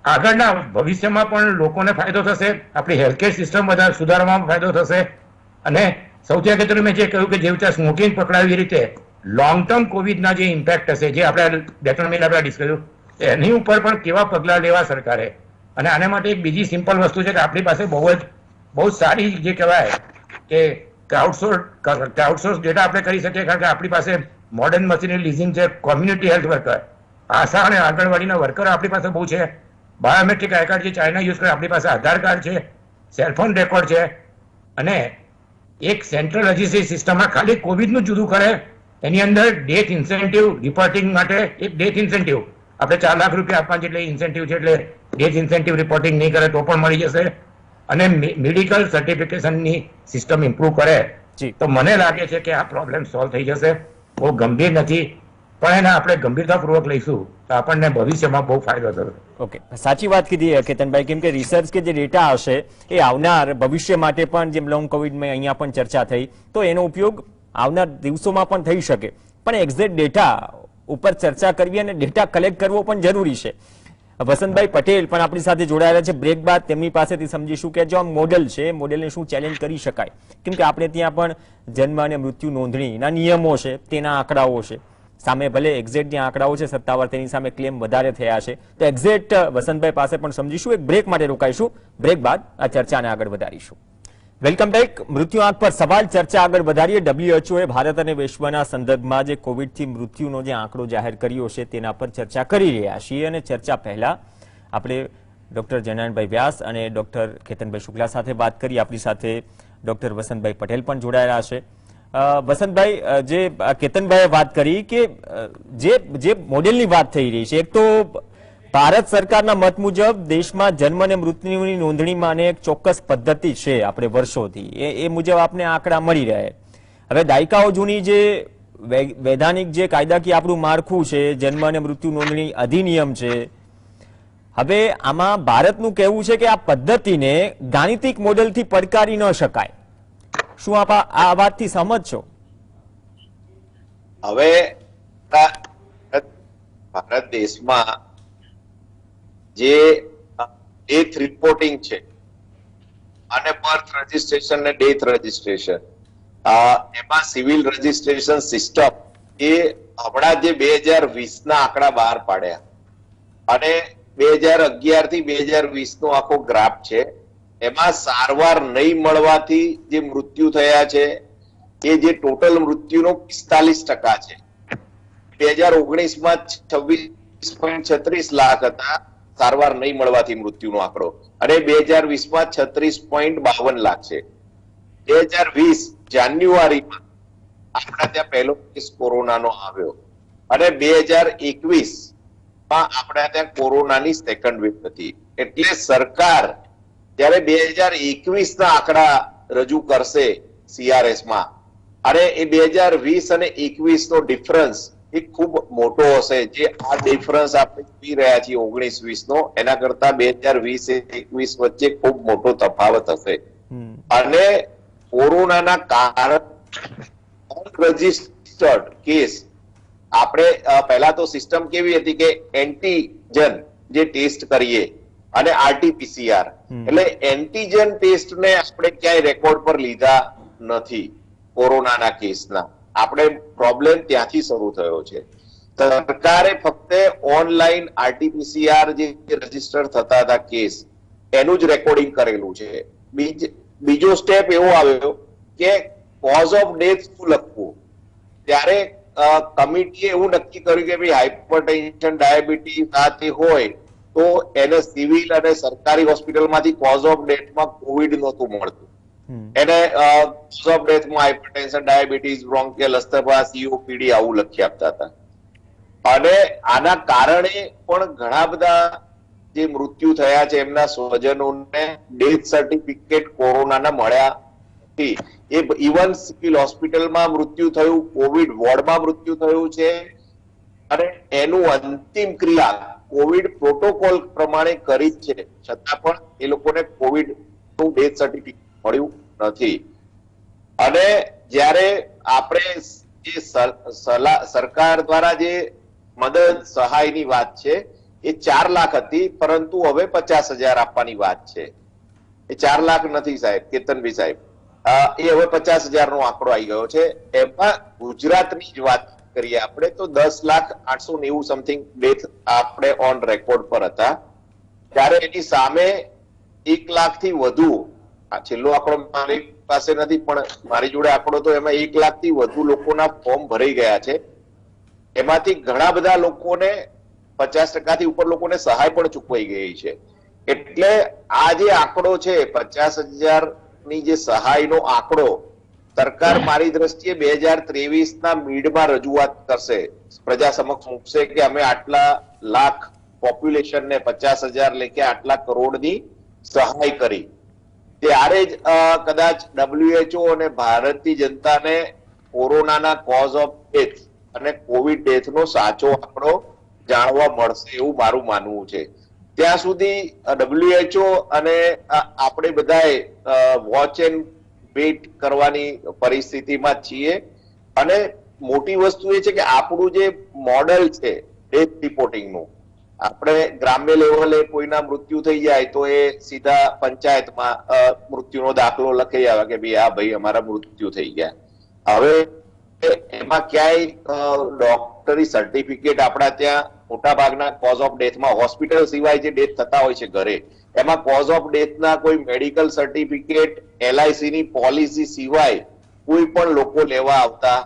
આગળના ભવિષ્યમાં પણ લોકોને ફાયદો થશે, આપણી હેલ્થકેર સિસ્ટમ વધારે સુધારવામાં ફાયદો થશે. અને સૌથી અગત્યનું મેં જે કહ્યું કે જે રીતે સ્મોકિંગ પકડાવી રીતે લોંગ ટર્મ કોવિડના જે ઇમ્પેક્ટ હશે, જે આપણે 2-3 મહિના પહેલા ડિસ્કસ કર્યું, એની ઉપર પણ કેવા પગલાં લેવા સરકારે. અને આના માટે એક બીજી સિમ્પલ વસ્તુ છે કે આપણી પાસે બહુ સારી જે કહેવાય કે ક્રાઉડસોર્સ ડેટા આપણે કરી શકીએ, કારણ કે આપણી પાસે મોડર્ન મશીનરી લીઝિંગ છે, કોમ્યુનિટી હેલ્થ વર્કર, આશા અને આંગણવાડીના વર્કરો આપણી પાસે બહુ છે, બાયોમેટ્રિક આઈ કાર્ડ જે ચાઇના યુઝ કરે, આપણી પાસે આધાર કાર્ડ છે, સેલફોન રેકોર્ડ છે, અને એક સેન્ટ્રલ રજિસ્ટ્રી સિસ્ટમમાં ખાલી કોવિડનું જુદું કરે, એની અંદર ડેથ ઇન્સેન્ટિવ રિપોર્ટિંગ માટે એક ડેથ ઇન્સેન્ટિવ આપણે 4 લાખ રૂપિયા આપવા જેટલે ઇન્સેન્ટિવ છે, એટલે ડેથ ઇન્સેન્ટિવ રિપોર્ટિંગ નહીં કરે તો પણ મળી જશે. અને મેડિકલ સર્ટિફિકેશનની સિસ્ટમ ઇમ્પ્રુવ કરે તો મને લાગે છે કે આ પ્રોબ્લેમ સોલ્વ થઈ જશે. બહુ ગંભીર નથી, પણ એને આપણે ગંભીરતાપૂર્વક લઈશું તો આપણને ભવિષ્યમાં બહુ ફાયદો થશે. ઓકે, સાચી વાત કીધી કેતનભાઈ, કેમ કે રિસર્ચ કે જે ડેટા હશે એ આવનાર ભવિષ્ય માટે પણ, જેમ લોંગ કોવિડમાં અહીંયા પણ ચર્ચા થઈ, તો એનો ઉપયોગ આવનાર દિવસોમાં પણ થઈ શકે. પણ એક્ઝેક્ટ ડેટા ઉપર ચર્ચા કરવી અને ડેટા કલેક્ટ કરવો પણ જરૂરી છે. વસંતભાઈ પટેલ પણ આપણી સાથે જોડાયેલા છે. બ્રેક બાદ તેમની પાસેથી સમજીશું કે જો આ મોડેલ છે, મોડેલને શું ચેલેન્જ કરી શકાય, કેમ કે આપણે ત્યાં પણ જન્મ અને મૃત્યુ નોંધણીના નિયમો છે, તેના આંકડાઓ છે, સામે ભલે એક્ઝેક્ટ જે આંકડાઓ છે સત્તાવાર તેની સામે ક્લેમ વધારે થયા છે. તો એક્ઝેક્ટ વસંતભાઈ પાસે પણ સમજીશું. એક બ્રેક માટે રોકાઈશું. બ્રેક બાદ આ ચર્ચાને આગળ વધારીશું. Welcome back. મૃત્યુ આંક પર સવાલ ચર્ચા આગળ વધારીએ. WHO એ ભારત અને વિશ્વના સંદર્ભમાં જે કોવિડથી મૃત્યુનો જે આંકડો જાહેર કર્યો છે તેના પર ચર્ચા કરી રહ્યા છીએ. અને ચર્ચા પહેલા આપણે ડોક્ટર જયનારાયણભાઈ વ્યાસ અને ડોક્ટર કેતનભાઈ શુક્લા સાથે વાત કરી. આપણી સાથે ડોક્ટર વસંતભાઈ પટેલ પણ જોડાયેલા છે. વસંતભાઈ, જે કેતનભાઈએ વાત કરી કે જે મોડેલની વાત થઈ રહી છે, એક તો ભારત સરકારના મત મુજબ દેશમાં જન્મ અને મૃત્યુની નોંધણીમાં એક ચોક્કસ પદ્ધતિ છે આપણે વર્ષોથી, એ મુજબ આપને આંકડા મળી રહે. હવે દાયકાઓ જૂની જે વૈધાનિક જે કાયદાકીય આપણું માળખું છે, જન્મ અને મૃત્યુ નોંધણી અધિનિયમ છે, હવે આમાં ભારતનું કહેવું છે કે આ પદ્ધતિને ગાણિતિક મોડેલથી પડકારી ન શકાય. શું આપ આ વાતથી સહમત છો? હવે ભારત દેશમાં જે ડેથ રિપોર્ટિંગ છે અને બર્થ રજીસ્ટ્રેશન ને ડેથ રજીસ્ટ્રેશન, એમાં સિવિલ રજીસ્ટ્રેશન સિસ્ટમ એ હમણાં જે 2020 ના આંકડા બહાર પાડ્યા અને 2011 થી 2020 નો આખો ગ્રાફ છે, એમાં સારવાર નહીં મળવાથી જે મૃત્યુ થયા છે એ જે ટોટલ મૃત્યુનો 45% છે. 2019 માં 26.36 લાખ હતા સારવાર નહીં મળવાથી મૃત્યુનો આંકડો, અને 2020 માં 36.52 લાખ છે. 2020 જાન્યુઆરીમાં આપણા ત્યાં પહેલો કેસ કોરોનાનો આવ્યો અને 2021 માં આપણા ત્યાં કોરોનાની સેકન્ડ વેવ હતી. એટલે સરકાર જ્યારે 2021 ના આંકડા રજૂ કરશે CRS માં, અને એ 2020 અને 21 નો ડિફરન્સ એ ખૂબ મોટો હશે. જે આ ડિફરન્સ આપણે જોઈ રહ્યા છીએ 19-20 નો, એના કરતા 2020-21 વચ્ચે ખૂબ મોટો તફાવત હશે. અને કોરોનાના કારણે અનરજિસ્ટર્ડ કેસ, આપણે પહેલા તો સિસ્ટમ કેવી હતી કે એન્ટીજન જે ટેસ્ટ કરીએ અને RT-PCR, એટલે એન્ટીજન ટેસ્ટ ને આપણે ક્યાંય રેકોર્ડ પર લીધા નથી કોરોનાના કેસના. આપણે પ્રોબ્લેમ ત્યાંથી શરૂ થયો છે. સરકારે ફક્ત ઓનલાઈન RT-PCR જે રજીસ્ટર થતા હતા કેસ, એનું જ રેકોર્ડિંગ કરેલું છે. બીજો સ્ટેપ એવો આવ્યો કે કોઝ ઓફ ડેથ શું લખવું. ત્યારે કમિટીએ એવું નક્કી કર્યું કે ભાઈ હાઇપરટેન્શન, ડાયાબિટીસ આ તે હોય તો એને સિવિલ અને સરકારી હોસ્પિટલમાંથી કોઝ ઓફ ડેથમાં કોવિડ નહોતું મળતું. એને કોઝ ઓફ ડેથમાં hypertension, diabetes, bronchial asthma, COPD આવું લખી આપતા હતા. અને આના કારણે પણ ઘણા બધા જે મૃત્યુ થયા છે એમના સ્વજનોને ડેથ સર્ટિફિકેટ કોરોનાના મળ્યા નથી. એ ઇવન સિવિલ હોસ્પિટલમાં મૃત્યુ થયું, કોવિડ વોર્ડમાં મૃત્યુ થયું છે, અને એનું અંતિમ ક્રિયા કોવિડ પ્રોટોકોલ પ્રમાણે કરી છે, છતાં પણ એ લોકોને કોવિડ નું ડેથ સર્ટિફિકેટ મળ્યું નથી. અને જ્યારે આપણે જે સરકાર દ્વારા જે મદદ સહાયની વાત છે એ 4 લાખ હતી, પરંતુ હવે 50,000 આપવાની વાત છે. એ 4 લાખ નથી સાહેબ, કેતનભાઈ સાહેબ, એ હવે 50,000 નો આંકડો આવી ગયો છે. એમાં ગુજરાતની જ વાત કરીએ આપણે તો 10,890 સમથિંગ ડેથ આપણે ઓન રેકોર્ડ પર હતા. ત્યારે એની સામે 1 લાખથી વધુ, આ છેલ્લો આંકડો મારી પાસે નથી પણ મારી જોડે આંકડો તો એમાં 1 લાખથી વધુ લોકોના ફોર્મ ભરાઈ ગયા છે. એમાંથી ઘણા બધા લોકોને 50% થી ઉપર લોકોને સહાય પણ ચૂકવાઈ ગઈ છે. એટલે આ જે આંકડો છે 50,000 ની જે સહાયનો આંકડો, સરકાર મારી દ્રષ્ટિએ 2023 ના મિડમાં રજૂઆત કરશે, પ્રજા સમક્ષ મૂકશે કે અમે આટલા લાખ પોપ્યુલેશન ને 50,000 લેકે આટલા કરોડની સહાય કરી. ત્યારે જ કદાચ WHO અને ભારતીય જનતાને કોરોનાના કોઝ ઓફ ડેથ અને કોવિડ ડેથનો સાચો આંકડો જાણવા મળશે એવું મારું માનવું છે. ત્યાં સુધી WHO અને આપણે બધાએ વોચ એન્ડ વેઇટ કરવાની પરિસ્થિતિમાં છીએ. અને મોટી વસ્તુ એ છે કે આપણું જે મોડેલ છે ડેથ રિપોર્ટિંગનું, આપણે ગ્રામ્ય લેવલે કોઈના મૃત્યુ થઈ જાય તો એ સીધા પંચાયતમાં મૃત્યુનો દાખલો લખાઈ આવે કે ભાઈ અમારા મૃત્યુ થઈ ગયા. હવે એમાં ક્યાંય ડોક્ટરી સર્ટિફિકેટ આપણા ત્યાં મોટા ભાગના કોઝ ઓફ ડેથમાં હોસ્પિટલ સિવાય જે ડેથ થતા હોય છે ઘરે, એમાં કોઝ ઓફ ડેથના કોઈ મેડિકલ સર્ટિફિકેટ LIC ની પોલિસી સિવાય કોઈ પણ લોકો લેવા આવતા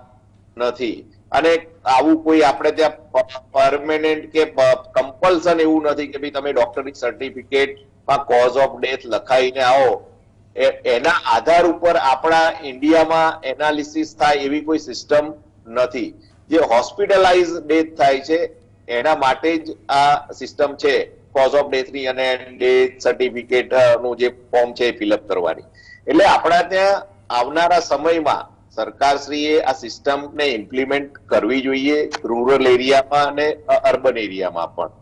નથી. અને આવું કોઈ આપણે ત્યાં પરમેનન્ટ કે કમ્પલ્સન એવું નથી કે ભાઈ તમે ડોક્ટરી સર્ટિફિકેટમાં કોઝ ઓફ ડેથ લખાઈને આવો. એના આધાર ઉપર આપણા ઇન્ડિયામાં એનાલિસિસ થાય એવી કોઈ સિસ્ટમ નથી. જે હોસ્પિટલાઇઝ ડેથ થાય છે એના માટે જ આ સિસ્ટમ છે કોઝ ઓફ ડેથની અને ડેથ સર્ટિફિકેટ નું જે ફોર્મ છે એ ફિલઅપ કરવાની. એટલે આપણા ત્યાં આવનારા સમયમાં સરકારશ્રીએ આ સિસ્ટમને ઇમ્પ્લિમેન્ટ કરવી જોઈએ રૂરલ એરિયામાં અને અર્બન એરિયામાં પણ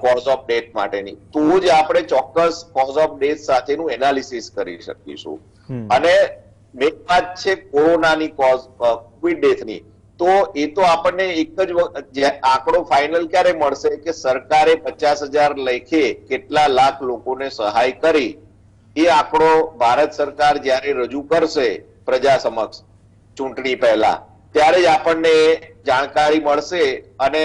કોઝ ઓફ ડેથ માટેની. તો જ આપણે ચોક્કસ કોઝ ઓફ ડેથ સાથેનું એનાલિસિસ કરી શકીશું. અને મેઇન વાત છે કોરોનાની કોવિડ ડેથની, તો એ તો આપણને એક જ આંકડો ફાઇનલ ક્યારે મળશે કે સરકારે 50,000 લેખે કેટલા લાખ લોકોને સહાય કરી એ આંકડો ભારત સરકાર જ્યારે રજૂ કરશે પ્રજા સમક્ષ ચૂંટણી પહેલા, ત્યારે જ આપણને જાણકારી મળશે અને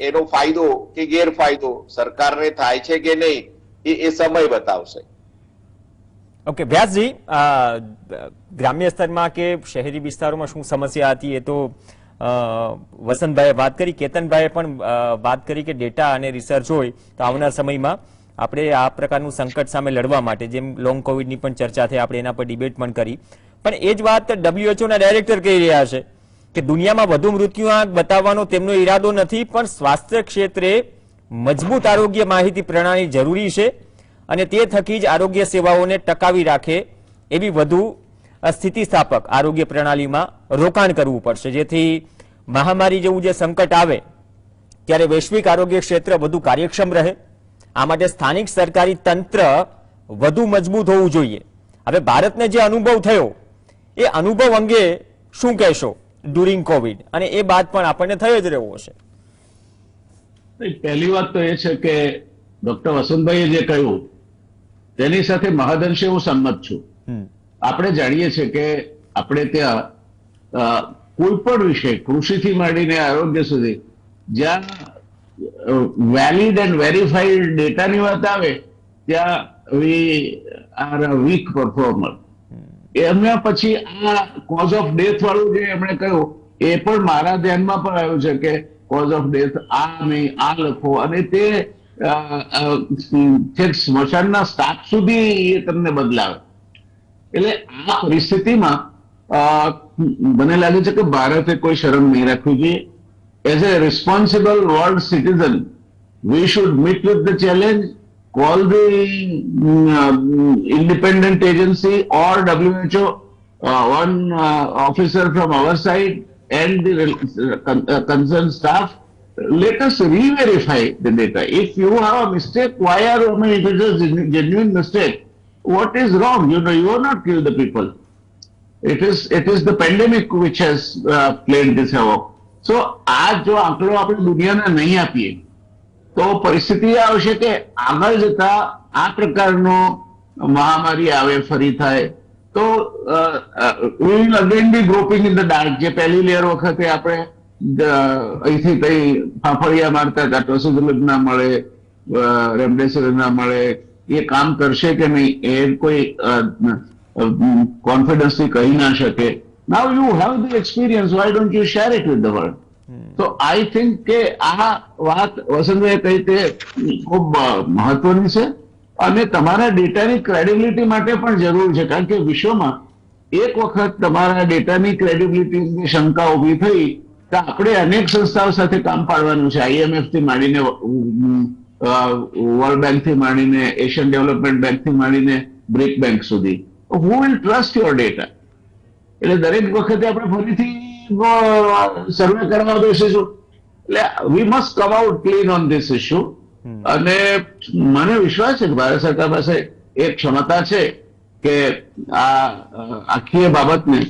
એનો ફાયદો કે ગેરફાયદો સરકારને થાય છે કે નહીં એ સમય બતાવશે. ઓકે વ્યાસજી, ગ્રામ્ય સ્તરમાં કે શહેરી વિસ્તારોમાં શું સમસ્યા હતી એ તો વસંતભાઈએ વાત કરી, કેતનભાઈએ પણ વાત કરી કે ડેટા અને રિસર્ચ હોય તો આવનાર સમયમાં આપણે આ પ્રકારનું સંકટ સામે લડવા માટે જેમ લોંગ કોવિડની પણ ચર્ચા થઈ, આપણે એના પર ડિબેટ પણ કરી. પણ એ જ વાત WHO ના ડાયરેક્ટર કહી રહ્યા છે કે દુનિયામાં વધુ મૃત્યુઆંક બતાવવાનો તેમનો ઈરાદો નથી, પણ સ્વાસ્થ્ય ક્ષેત્રે મજબૂત આરોગ્ય માહિતી પ્રણાલી જરૂરી છે અને તે થકી જ આરોગ્ય સેવાઓને ટકાવી રાખે એવી વધુ સ્થિતિસ્થાપક આરોગ્ય પ્રણાલીમાં રોકાણ કરવું પડશે, જેથી મહામારી જેવું જે સંકટ આવે ત્યારે વૈશ્વિક આરોગ્ય ક્ષેત્ર વધુ કાર્યક્ષમ રહે. આ માટે સ્થાનિક સરકારી તંત્ર વધુ મજબૂત હોવું જોઈએ. હવે ભારતને જે અનુભવ થયો એ અનુભવ અંગે શું કહેશો ડ્યુરિંગ કોવિડ, અને એ બાદ પણ આપણને થયો જ રહેવો છે? પહેલી વાત તો એ છે કે ડોક્ટર વસંતભાઈએ જે કહ્યું તેની સાથે મહદઅંશે હું સંમત છું. આપણે જાણીએ છીએ કે આપણે ત્યાં કોઈ પણ વિષય કૃષિથી માંડીને આરોગ્ય સુધી જ્યાં વેલિડ એન્ડ વેરીફાઈડ ડેટાની વાત આવે ત્યાં we are a weak performer. એમના પછી આ કોઝ ઓફ ડેથ વાળું જે એમણે કહ્યું એ પણ મારા ધ્યાનમાં પણ આવ્યું છે કે કોઝ ઓફ ડેથ આ નહીં આ લખો, અને તે સ્મશાનના સ્ટાફ સુધી એ તમને બદલાવે. એટલે આ પરિસ્થિતિમાં મને લાગે છે કે ભારતે કોઈ શરમ નહીં રાખવી જોઈએ. As a responsible world citizen we should meet with the challenge, call the independent agency or WHO, one officer from our side and the concerned staff. Let us re-verify the data. If you have a mistake, why are you, if it is a genuine mistake, what is wrong? You know, you have not killed the people. It is the pandemic which has played this havoc. So, आज जो आंकड़ों આપણે દુનિયાને નહીં આપીએ તો પરિસ્થિતિ આવશે કે આગળ જતા આ પ્રકારનો મહામારી આવે ફરી થાય તો we will again be groping in the dark. જે પહેલી લેયર વખતે આપણે અહીંથી કઈ ફાફડિયા મારતા હતા, ટોસિઝોલિબ ના મળે, રેમડેસિવિર ના મળે, એ કામ કરશે કે નહીં એ કોઈ કોન્ફિડન્સથી કહી ના શકે. Now you have the experience, why don't you share it with the world? તો આઈ થિંક કે આ વાત વસંતભાઈએ કહી તે ખૂબ મહત્વની છે અને તમારા ડેટાની ક્રેડિબિલિટી માટે પણ જરૂરી છે. કારણ કે વિશ્વમાં એક વખત તમારા ડેટાની ક્રેડિબિલિટીની શંકા ઉભી થઈ તો આપણે અનેક સંસ્થાઓ સાથે કામ પાડવાનું છે. IMF થી માંડીને વર્લ્ડ બેંકથી માંડીને એશિયન ડેવલપમેન્ટ બેંકથી માંડીને બ્રિક બેંક સુધી. Who will trust your data? એટલે દરેક વખતે આપણે ફરીથી સર્વે કરવા બેસીશું. એટલે we must come out clean on this issue. અને મને વિશ્વાસ છે કે ભારત સરકાર પાસે એક ક્ષમતા છે કે આ આખી બાબતને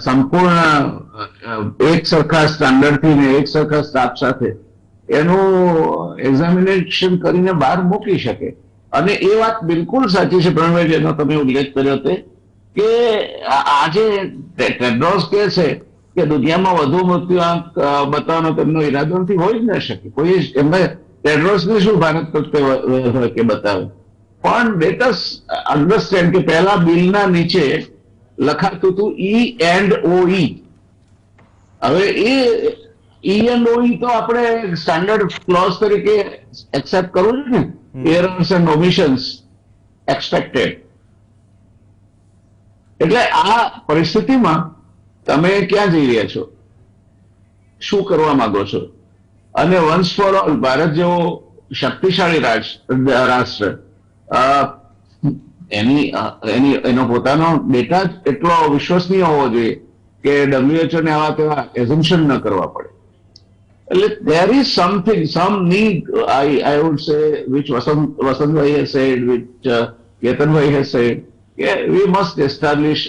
સંપૂર્ણ એક સરખા સ્ટાન્ડર્ડથી ને એક સરખા સ્ટાફ સાથે એનું એક્ઝામિનેશન કરીને બહાર મૂકી શકે. અને એ વાત બિલકુલ સાચી છે પ્રણભાઈ, જેનો તમે ઉલ્લેખ કર્યો તે કે આજે ટેડ્રોસ કહે છે કે દુનિયામાં વધુ મૃત્યુઆંક બતાવવાનો તેમનો ઈરાદો નથી, હોઈ જ ન શકે. કોઈ એમને ટેડરોસને શું ભારત પ્રત્યે કે બતાવે. પણ લેટ અસ અન્ડરસ્ટેન્ડ કે પહેલા બિલના નીચે લખાતું હતું E&OE. હવે એ E&OE તો આપણે સ્ટાન્ડર્ડ ક્લોઝ તરીકે એક્સેપ્ટ કરવું છે ને. Errors and omissions expected. એટલે આ પરિસ્થિતિમાં તમે ક્યાં જઈ રહ્યા છો, શું કરવા માંગો છો? અને વન્સ ફોર ઓલ ભારત જેવો શક્તિશાળી રાષ્ટ્ર એનો પોતાનો ડેટા જ એટલો વિશ્વસનીય હોવો જોઈએ કે WHO ને આવા તેવા એઝમ્પશન ન કરવા પડે. એટલે there is something, some need, I would say, which Vasantbhai has said, which Ketanbhai has said, yeah, we must establish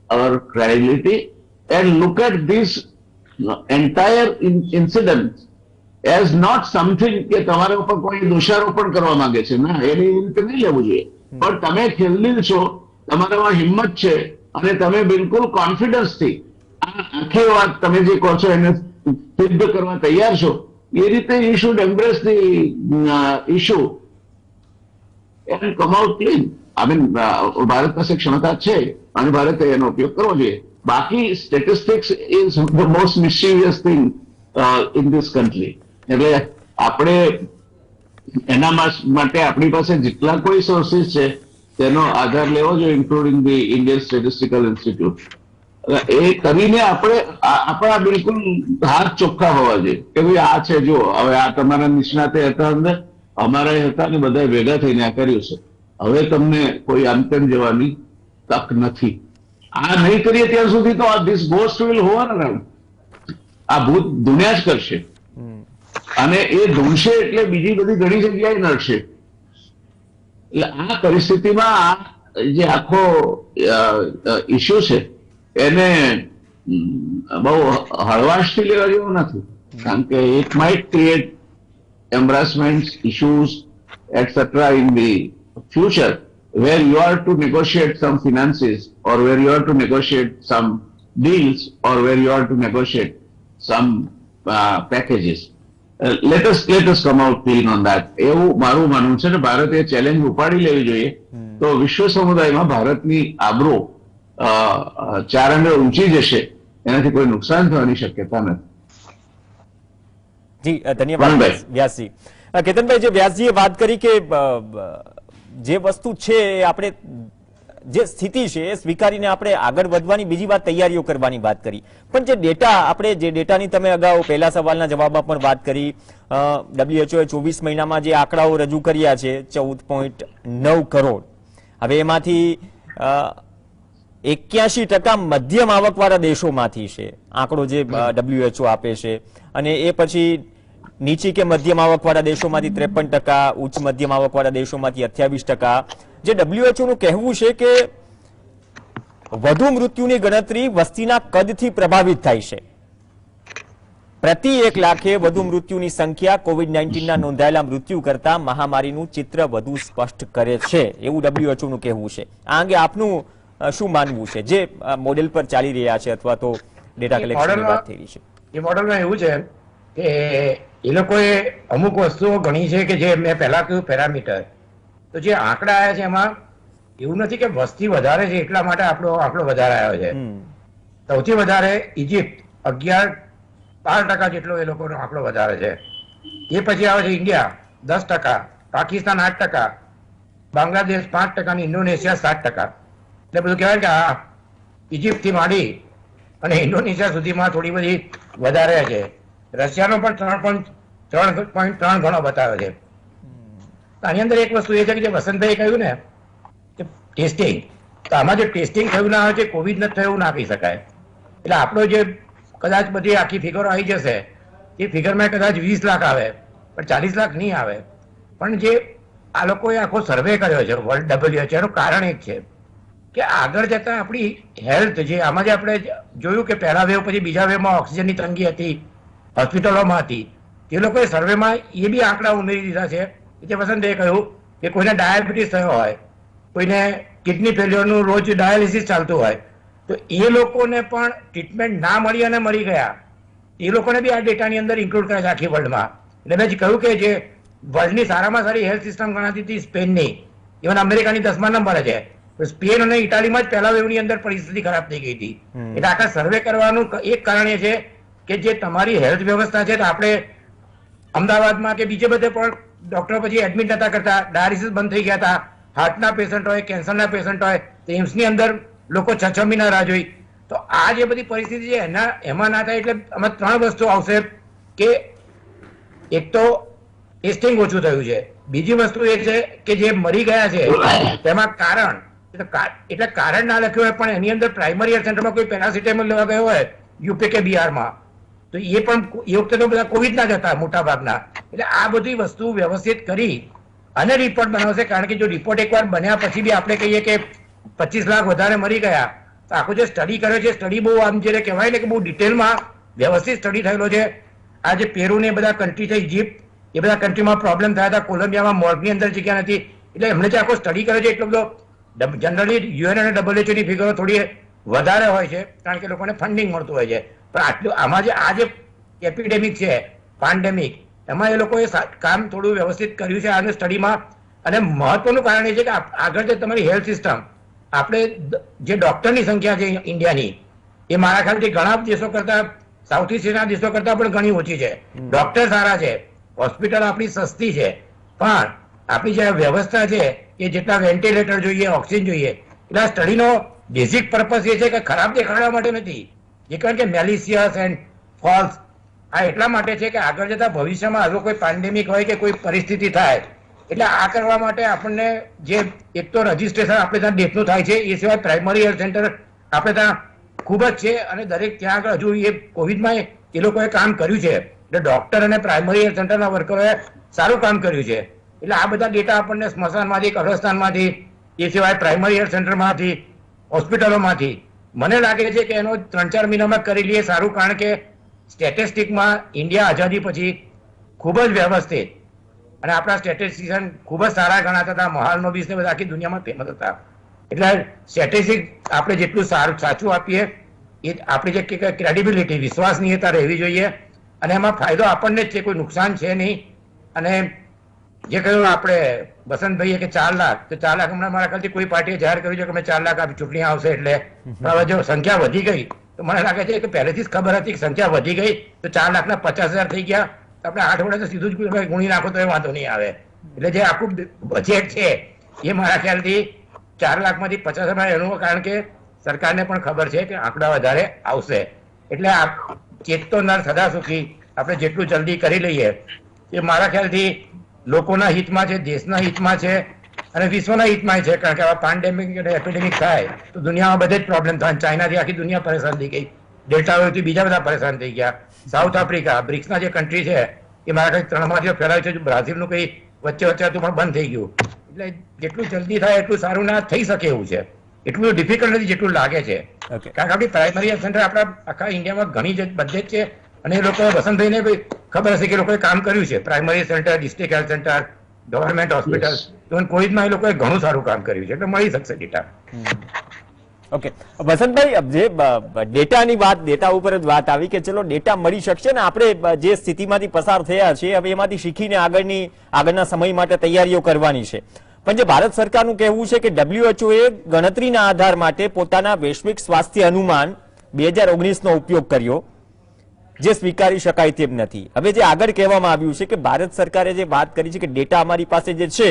our credibility and look at this entire incident as not something કે તમારા ઉપર કોઈ દોષારોપણ કરવા માંગે છે. ના, એની રીતે નહીં લેવું જોઈએ. પણ તમે ખેલદિલ છો, તમારામાં હિંમત છે અને તમે બિલકુલ કોન્ફિડન્સથી આ આખી વાત તમે જે કહો છો એને સિદ્ધ કરવા તૈયાર છો. એ રીતે you should embrace the issue and come out clean. I mean Bharat પાસે ક્ષમતા છે અને ભારતે એનો ઉપયોગ કરવો જોઈએ. બાકી statistics is the most mischievous thing in this country. એટલે આપણે એના માટે આપણી પાસે જેટલા કોઈ સોર્સિસ છે તેનો આધાર લેવો જોઈએ, including the Indian statistical institute. એ કરીને આપણે આપણા બિલકુલ હાથ ચોખ્ખા હોવા જોઈએ કે ભાઈ આ છે, જો હવે આ તમારા નિષ્ણાતે હતા અંદર, અમારા હતા ને બધા ભેગા થઈને આ કર્યું છે. હવે તમને કોઈ અંતમ જવાની તક નથી. આ નહીં કરીએ ત્યાં સુધી તો ધીસ ગોસ્ટ વિલ હોવર અરાઉન્ડ. આ ભૂત ધૂણ્યા જ કરશે અને એ ધૂણશે એટલે બીજી બધી ઘણી જગ્યાએ નડશે. એટલે આ પરિસ્થિતિમાં આ જે આખો ઇસ્યુ છે એને બહુ હળવાશથી લેવા જેવો નથી. કારણ કે it might create embarrassments, issues, etc. in the future, where you are to negotiate some finances, or where you are to negotiate some deals, or where you are to negotiate some packages. Let us come out clean on that. એવું મારું માનવું છે ને ભારતે challenge ઉપાડી લેવી જોઈએ તો વિશ્વ સમુદાયમાં ભારતની આબરૂ ચાર આંગળે ઊંચી જશે. એનાથી કોઈ નુકસાન થવાની શક્યતા નથી. જી ધન્યવાદ વ્યાસજી. કેતનભાઈ, જે વ્યાસજીએ વાત કરી કે જે વસ્તુ છે એ આપણે જે સ્થિતિ છે એ સ્વીકારીને આપણે આગળ વધવાની, બીજી વાત તૈયારીઓ કરવાની વાત કરી. પણ જે ડેટા, આપણે જે ડેટાની તમે અગાઉ પહેલા સવાલના જવાબમાં પણ વાત કરી, WHO 24 મહિનામાં જે આંકડાઓ રજૂ કર્યા છે 14.9 કરોડ. હવે એમાંથી 81% મધ્યમ આવકવાળા દેશોમાંથી છે આંકડો જે WHO આપે છે, અને એ પછી નીચી કે મધ્યમ આવકવાળા દેશોમાંથી 53%, ઉચ્ચ મધ્યમ આવકવાળા દેશોમાંથી 28%. જે WHO નું કહેવું છે કે વધુ મૃત્યુની ગણતરી વસ્તીના કદથી પ્રભાવિત થાય છે. પ્રતિ 1 લાખે વધુ મૃત્યુની સંખ્યા COVID-19ના નોંધાયેલા મૃત્યુ કરતા મહામારીનું ચિત્ર વધુ સ્પષ્ટ કરે છે, એવું WHO નું કહેવું છે. આ અંગે આપનું શું માનવું છે, જે મોડેલ પર ચાલી રહ્યા છે અથવા તો ડેટા કલેક્શનની વાત થઈ રહી છે? એ મોડેલમાં એવું છે કે એ લોકોએ અમુક વસ્તુઓ ગણી છે કે જે મેં પહેલા કહ્યું પેરામીટર. તો જે આંકડા આવ્યા છે એમાં એવું નથી કે વસ્તી વધારે છે એટલા માટે આંકડો વધારે આવ્યો છે. સૌથી વધારે ઇજિપ્ત 11-12% જેટલો એ લોકોનો આંકડો વધારે છે. એ પછી આવે છે ઇન્ડિયા 10%, પાકિસ્તાન 8%, બાંગ્લાદેશ 5% અને ઇન્ડોનેશિયા 7%. એટલે બધું કહેવાય કે આ ઇજિપ્તથી માંડી અને ઇન્ડોનેશિયા સુધીમાં થોડી બધી વધારે છે. રશિયાનો પણ 3.3 ગણો બતાવ્યો છે. આની અંદર એક વસ્તુ એ છે કે જે વસંતભાઈએ કહ્યું ને કે ટેસ્ટિંગ, તો આમાં જે ટેસ્ટિંગ થયું ના હોય છે, કોવિડ નથી થયું ના આપી શકાય. એટલે આપણો જે કદાચ બધી આખી ફિગરો આવી જશે એ ફિગરમાં કદાચ 20 લાખ આવે પણ 40 લાખ નહીં આવે. પણ જે આ લોકોએ આખો સર્વે કર્યો છે વર્લ્ડ WHO, એનું કારણ એક છે કે આગળ જતા આપણી હેલ્થ, જે આમાં જે આપણે જોયું કે પહેલા વેવ પછી બીજા વેવમાં ઓક્સિજનની તંગી હતી, હોસ્પિટલોમાં હતી, તે લોકોએ સર્વેમાં એ બી આંકડા ઉમેરી દીધા છે. જે વસંતભાઈએ કહ્યું કે કોઈને ડાયાબિટીસ થયો હોય, કોઈને કિડની ફેલ્યોરનું રોજ ડાયાલિસિસ ચાલતું હોય, તો તો એ લોકોને પણ ટ્રીટમેન્ટ ના મળી અને મરી ગયા, એ લોકોને બી આ ડેટાની અંદર ઇન્ક્લુડ કરે છે આખી વર્લ્ડમાં. એટલે મેં કહ્યું કે જે વર્લ્ડની સારામાં સારી હેલ્થ સિસ્ટમ ગણાતી હતી સ્પેનની, ઇવન અમેરિકાની 10મા નંબરે છે, તો સ્પેન અને ઇટાલીમાં જ પહેલા વેવની અંદર પરિસ્થિતિ ખરાબ થઈ ગઈ હતી. એટલે આખા સર્વે કરવાનું એક કારણ એ છે કે જે તમારી હેલ્થ વ્યવસ્થા છે, તો આપણે અમદાવાદમાં કે બીજે બધે પણ ડોક્ટરો પછી એડમિટ નતા કરતા, ડાયાલિસિસ બંધ થઈ ગયા હતા, હાર્ટના પેશન્ટ હોય, કેન્સરના પેશન્ટ હોય, તો એમ્સની અંદર લોકો 6 મહિના રાહ જોઈ. તો આ જે બધી પરિસ્થિતિ છે એમાં ના થાય એટલે અમે 3 વસ્તુ આવશે કે એક તો ટેસ્ટિંગ ઓછું થયું છે, બીજી વસ્તુ એ છે કે જે મરી ગયા છે તેમાં કારણ, એટલે કારણ ના લખ્યું હોય પણ એની અંદર પ્રાઇમરી હેલ્થ સેન્ટરમાં કોઈ પેરાસિટામોલ લેવા ગયો હોય યુપી કે બિહારમાં, તો એ પણ એ વખતે તો બધા કોવિડના જ હતા મોટા ભાગના. એટલે આ બધી વસ્તુ વ્યવસ્થિત કરી અને રિપોર્ટ બનાવશે, કારણ કે જો રિપોર્ટ એકવાર બન્યા પછી બી આપણે કહીએ કે 25 લાખ વધારે મરી ગયા, તો આખો જે સ્ટડી કર્યો છે સ્ટડી બહુ આમ જે કહેવાય ને કે બહુ ડિટેલમાં વ્યવસ્થિત સ્ટડી થયેલો છે. આ જે પેરુ ને બધા કન્ટ્રી છે, ઇજિપ્ત, એ બધા કન્ટ્રીમાં પ્રોબ્લેમ થયા હતા, કોલંબિયામાં મોર્ગની અંદર જગ્યા નથી, એટલે એમણે જે આખો સ્ટડી કર્યો છે એટલો બધો. જનરલી યુએન અને WHO ની ફિગરો થોડી વધારે હોય છે કારણ કે લોકોને ફંડિંગ મળતું હોય છે, પણ આટલું આમાં જે આ જે એપિડેમિક છે, પેન્ડેમિક, એમાં એ લોકોએ કામ થોડું વ્યવસ્થિત કર્યું છે આને સ્ટડીમાં. અને મહત્વનું કારણ એ છે કે આગળ જે તમારી હેલ્થ સિસ્ટમ, આપણે જે ડોક્ટરની સંખ્યા છે ઇન્ડિયાની, એ મારા ખ્યાલથી ઘણા દેશો કરતા, સાઉથ એશિયાના દેશો કરતા પણ ઘણી ઓછી છે. ડોક્ટર સારા છે, હોસ્પિટલ આપણી સસ્તી છે, પણ આપણી જે વ્યવસ્થા છે એ જેટલા વેન્ટિલેટર જોઈએ, ઓક્સિજન જોઈએ, એટલે આ સ્ટડીનો બેઝિક પર્પઝ એ છે કે ખરાબ દેખાડવા માટે નથી, એ કારણ કે મેલિસિયસ એન્ડ ફોલ્સ આ એટલા માટે છે કે આગળ જતા ભવિષ્યમાં જો કોઈ પેન્ડેમિક હોય કે કોઈ પરિસ્થિતિ થાય, એટલે આ કરવા માટે આપણને જે એક તો રજીસ્ટ્રેશન આપણે ત્યાં ડેટનું થાય છે, એ સિવાય પ્રાઇમરી હેલ્થ સેન્ટર આપણે ત્યાં ખૂબ જ છે અને દરેક ત્યાં આગળ હજુ એ કોવિડમાં એ લોકોએ કામ કર્યું છે. એટલે ડોક્ટર અને પ્રાઇમરી હેલ્થ સેન્ટરના વર્કરોએ સારું કામ કર્યું છે. એટલે આ બધા ડેટા આપણને સ્મશાનમાંથી, કબ્રસ્તાનમાંથી, એ સિવાય પ્રાઇમરી હેલ્થ સેન્ટરમાંથી, હોસ્પિટલોમાંથી મને લાગે છે કે એનો 3-4 મહિનામાં કરી લઈએ સારું, કારણ કે સ્ટેટિસ્ટિકમાં ઇન્ડિયા આઝાદી પછી ખૂબ જ વ્યવસ્થિત અને આપણા સ્ટેટિસ્ટિશિયન ખૂબ જ સારા ગણાતા હતા, મહાલ નોબિસ ને બધા આખી દુનિયામાં ફેમસ હતા. એટલે સ્ટેટિસ્ટિક આપણે જેટલું સારું સાચું આપીએ એ આપણી જે ક્રેડિબિલિટી, વિશ્વાસનીયતા રહેવી જોઈએ, અને એમાં ફાયદો આપણને જ છે, કોઈ નુકસાન છે નહીં. અને જે કહ્યું આપણે બસંતભાઈએ કે 4 લાખ, તો 4 લાખ હમણાં મારા ખ્યાલથી કોઈ પાર્ટીએ જાહેર કર્યું છે કે અમે 4 લાખ આપી, ચૂંટણી આવશે એટલે. હવે જો સંખ્યા વધી ગઈ તો મને લાગે છે કે પહેલેથી જ ખબર હતી કે સંખ્યા વધી ગઈ તો 4 લાખના 50,000 થઈ ગયા, તો આપણે 8 વડે તો સીધું જ ગુણી નાખો તો એ વાંધો નહીં આવે. એટલે જે આખું બજેટ છે એ મારા ખ્યાલથી 4 લાખમાંથી 50,000 એનું કારણ કે સરકારને પણ ખબર છે કે આંકડા વધારે આવશે. એટલે ચેતતો સદા સુખી, આપણે જેટલું જલ્દી કરી લઈએ એ મારા ખ્યાલથી લોકોના હિતમાં છે, દેશના હિતમાં છે અને વિશ્વના હિતમાં છે. કારણ કે આવા પેન્ડેમિક અને એપિડેમિક થાય તો દુનિયામાં બધે જ પ્રોબ્લેમ થાય. ચાઇનાથી આખી દુનિયા પરેશાન થઈ ગઈ, ડેલ્ટા વેવથી બીજા બધા પરેશાન થઈ ગયા. સાઉથ આફ્રિકા, બ્રિક્સના જે કન્ટ્રી છે એ મારા ખ્યાલ 3માંથી ફેલાયું છે, બ્રાઝિલનું કંઈ વચ્ચે હતું પણ બંધ થઈ ગયું. એટલે જેટલું જલ્દી થાય એટલું સારું ના થઈ શકે એવું છે. એટલું ડિફિકલ્ટ નથી જેટલું લાગે છે, કારણ કે આપણી પ્રાઇમરી હેલ્થ સેન્ટર આપણા આખા ઇન્ડિયામાં ઘણી બધે જ છે. અને એ લોકો વસંતભાઈને ખબર હશે કે લોકોએ કામ કર્યું છે, primary centre, district health centre, government hospital, even કોવિડમાં એ લોકોએ ઘણું સારું કામ કર્યું છે, એટલે મળી શકશે ડેટા. ઓકે વસંતભાઈ, જે ડેટાની વાત, ડેટા ઉપર જ વાત આવી કે ચલો ડેટા મળી શકશે ને આપણે જે સ્થિતિમાંથી પસાર થયા છીએ હવે એમાંથી શીખીને આગળના સમય માટે તૈયારીઓ કરવાની છે. પણ જે ભારત સરકારનું કહેવું છે કે WHO એ ગણતરીના આધાર માટે પોતાના વૈશ્વિક સ્વાસ્થ્ય અનુમાન 2019નો ઉપયોગ કર્યો, જે સ્વીકારી શકાય તેમ નથી. હવે જે આગળ કહેવામાં આવ્યું છે કે ભારત સરકારે જે વાત કરી છે કે ડેટા અમારી પાસે જે છે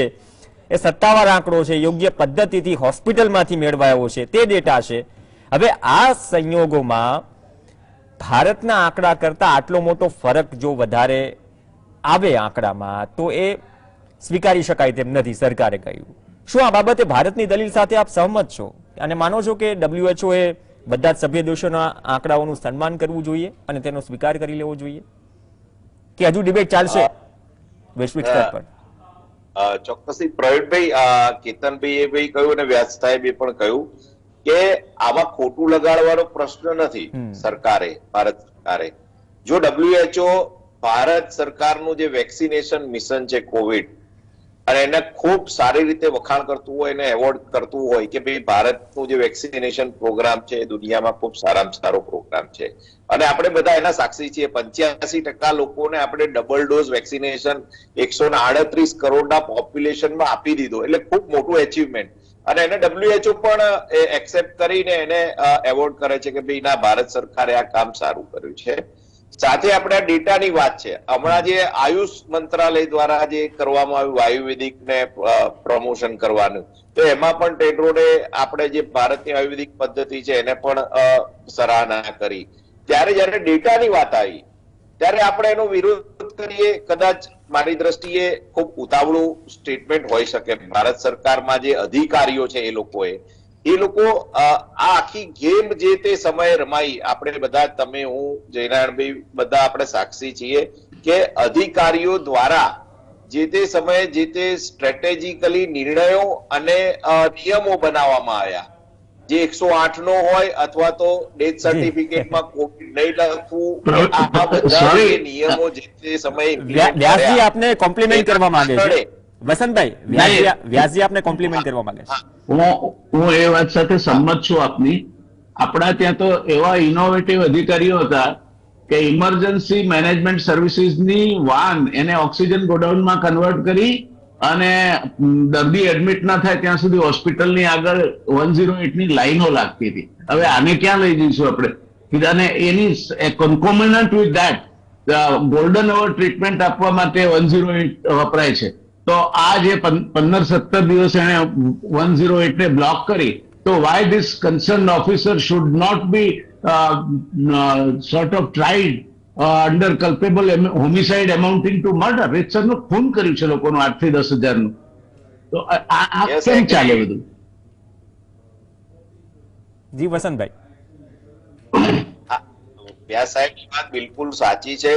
એ સત્તાવાર આંકડો છે, યોગ્ય પદ્ધતિથી હોસ્પિટલમાંથી મેળવાયો છે તે ડેટા છે. હવે આ સંયોગોમાં ભારતના આંકડા કરતા આટલો મોટો ફરક જો વધારે આવે આંકડામાં તો એ સ્વીકારી શકાય તેમ નથી, સરકારે કહ્યું. શું આ બાબતે ભારતની દલીલ સાથે આપ સહમત છો અને માનો છો કે WHO એ બધા જ સભ્ય દેશોના આંકડાઓનું સન્માન કરવું જોઈએ અને તેનો સ્વીકાર કરી લેવો જોઈએ, કે હજુ ડિબેટ ચાલશે વૈશ્વિક સ્તર પર? ચોક્કસથી પ્રવીણભાઈ, કેતનભાઈએ કહ્યું અને વ્યાસ સાહેબે પણ કહ્યું કે આમાં ખોટું લગાડવાનો પ્રશ્ન નથી. સરકારે, ભારત સરકારે, જો WHO ભારત સરકારનું જે વેક્સિનેશન મિશન છે કોવિડ, અને એને ખૂબ સારી રીતે વખાણ કરતું હોય, એને એવોર્ડ કરતું હોય કે ભાઈ ભારતનું જે વેક્સિનેશન પ્રોગ્રામ છે એ દુનિયામાં ખૂબ સારામાં સારો પ્રોગ્રામ છે. અને આપણે બધા એના સાક્ષી છીએ. 85% લોકોને આપણે ડબલ ડોઝ વેક્સિનેશન 138 કરોડના પોપ્યુલેશનમાં આપી દીધો, એટલે ખૂબ મોટું એચિવમેન્ટ. અને એને WHO પણ એક્સેપ્ટ કરીને એને એવોર્ડ કરે છે કે ભાઈ ના, ભારત સરકારે આ કામ સારું કર્યું છે. સાથે આપણે આ ડેટાની વાત છે. હમણાં જે આયુષ મંત્રાલય દ્વારા જે કરવામાં આવ્યું આયુર્વેદિક ને પ્રમોશન કરવાનું, તો એમાં પણ ટેડરોને આપણે જે ભારતની આયુર્વેદિક પદ્ધતિ છે એને પણ સરાહના કરી. ત્યારે જયારે ડેટાની વાત આવી ત્યારે આપણે એનો વિરોધ કરીએ. કદાચ મારી દ્રષ્ટિએ ખૂબ ઉતાવળું સ્ટેટમેન્ટ હોઈ શકે. ભારત સરકારમાં જે અધિકારીઓ છે એ લોકો આ આખી ગેમ જે તે સમયે રમાઈ. આપણે બધા, તમે, હું, જયનારાયણભાઈ, બધા આપણે સાક્ષી છીએ કે અધિકારીઓ દ્વારા જે તે સમયે જે તે સ્ટ્રેટેજિકલી નિર્ણયો અને નિયમો બનાવવામાં આવ્યા. જે 108 નો હોય અથવા તો ડેથ સર્ટિફિકેટમાં કોવિડ નહીં લખવું, આ બધા જે નિયમો જે તે સમયે વ્યાસજી આપને કોમ્પ્લિમેન્ટ કરવા માંગે છે. વસંતભાઈ, વ્યાસજી આપને કોમ્પ્લિમેન્ટ કરવા માંગે છે. હું એ વાત સાથે સંમત છું આપની. આપણા ત્યાં તો એવા ઇનોવેટિવ અધિકારીઓ હતા કે ઇમરજન્સી મેનેજમેન્ટ સર્વિસીસની વાન એને ઓક્સિજન ગોડાઉનમાં કન્વર્ટ કરી અને દર્દી એડમિટ ના થાય ત્યાં સુધી હોસ્પિટલની આગળ 108 ની લાઈનો લાગતી હતી. હવે આને ક્યાં લઈ જઈશું આપણે? અને એની concomitant with that golden hour treatment આપવા માટે 108 વપરાય છે. તો આ જે 15-17 દિવસ એને 108 ને બ્લોક કરી, તો why this concern officer should not be sort of tried under culpable homicide amounting to murder? રીતસરનું ખૂન કર્યું છે લોકોનું 8 થી 10,000 તો આ કેમ ચાલે બધું? જી વસંતભાઈ. વ્યાસ સાહેબની વાત બિલકુલ સાચી છે.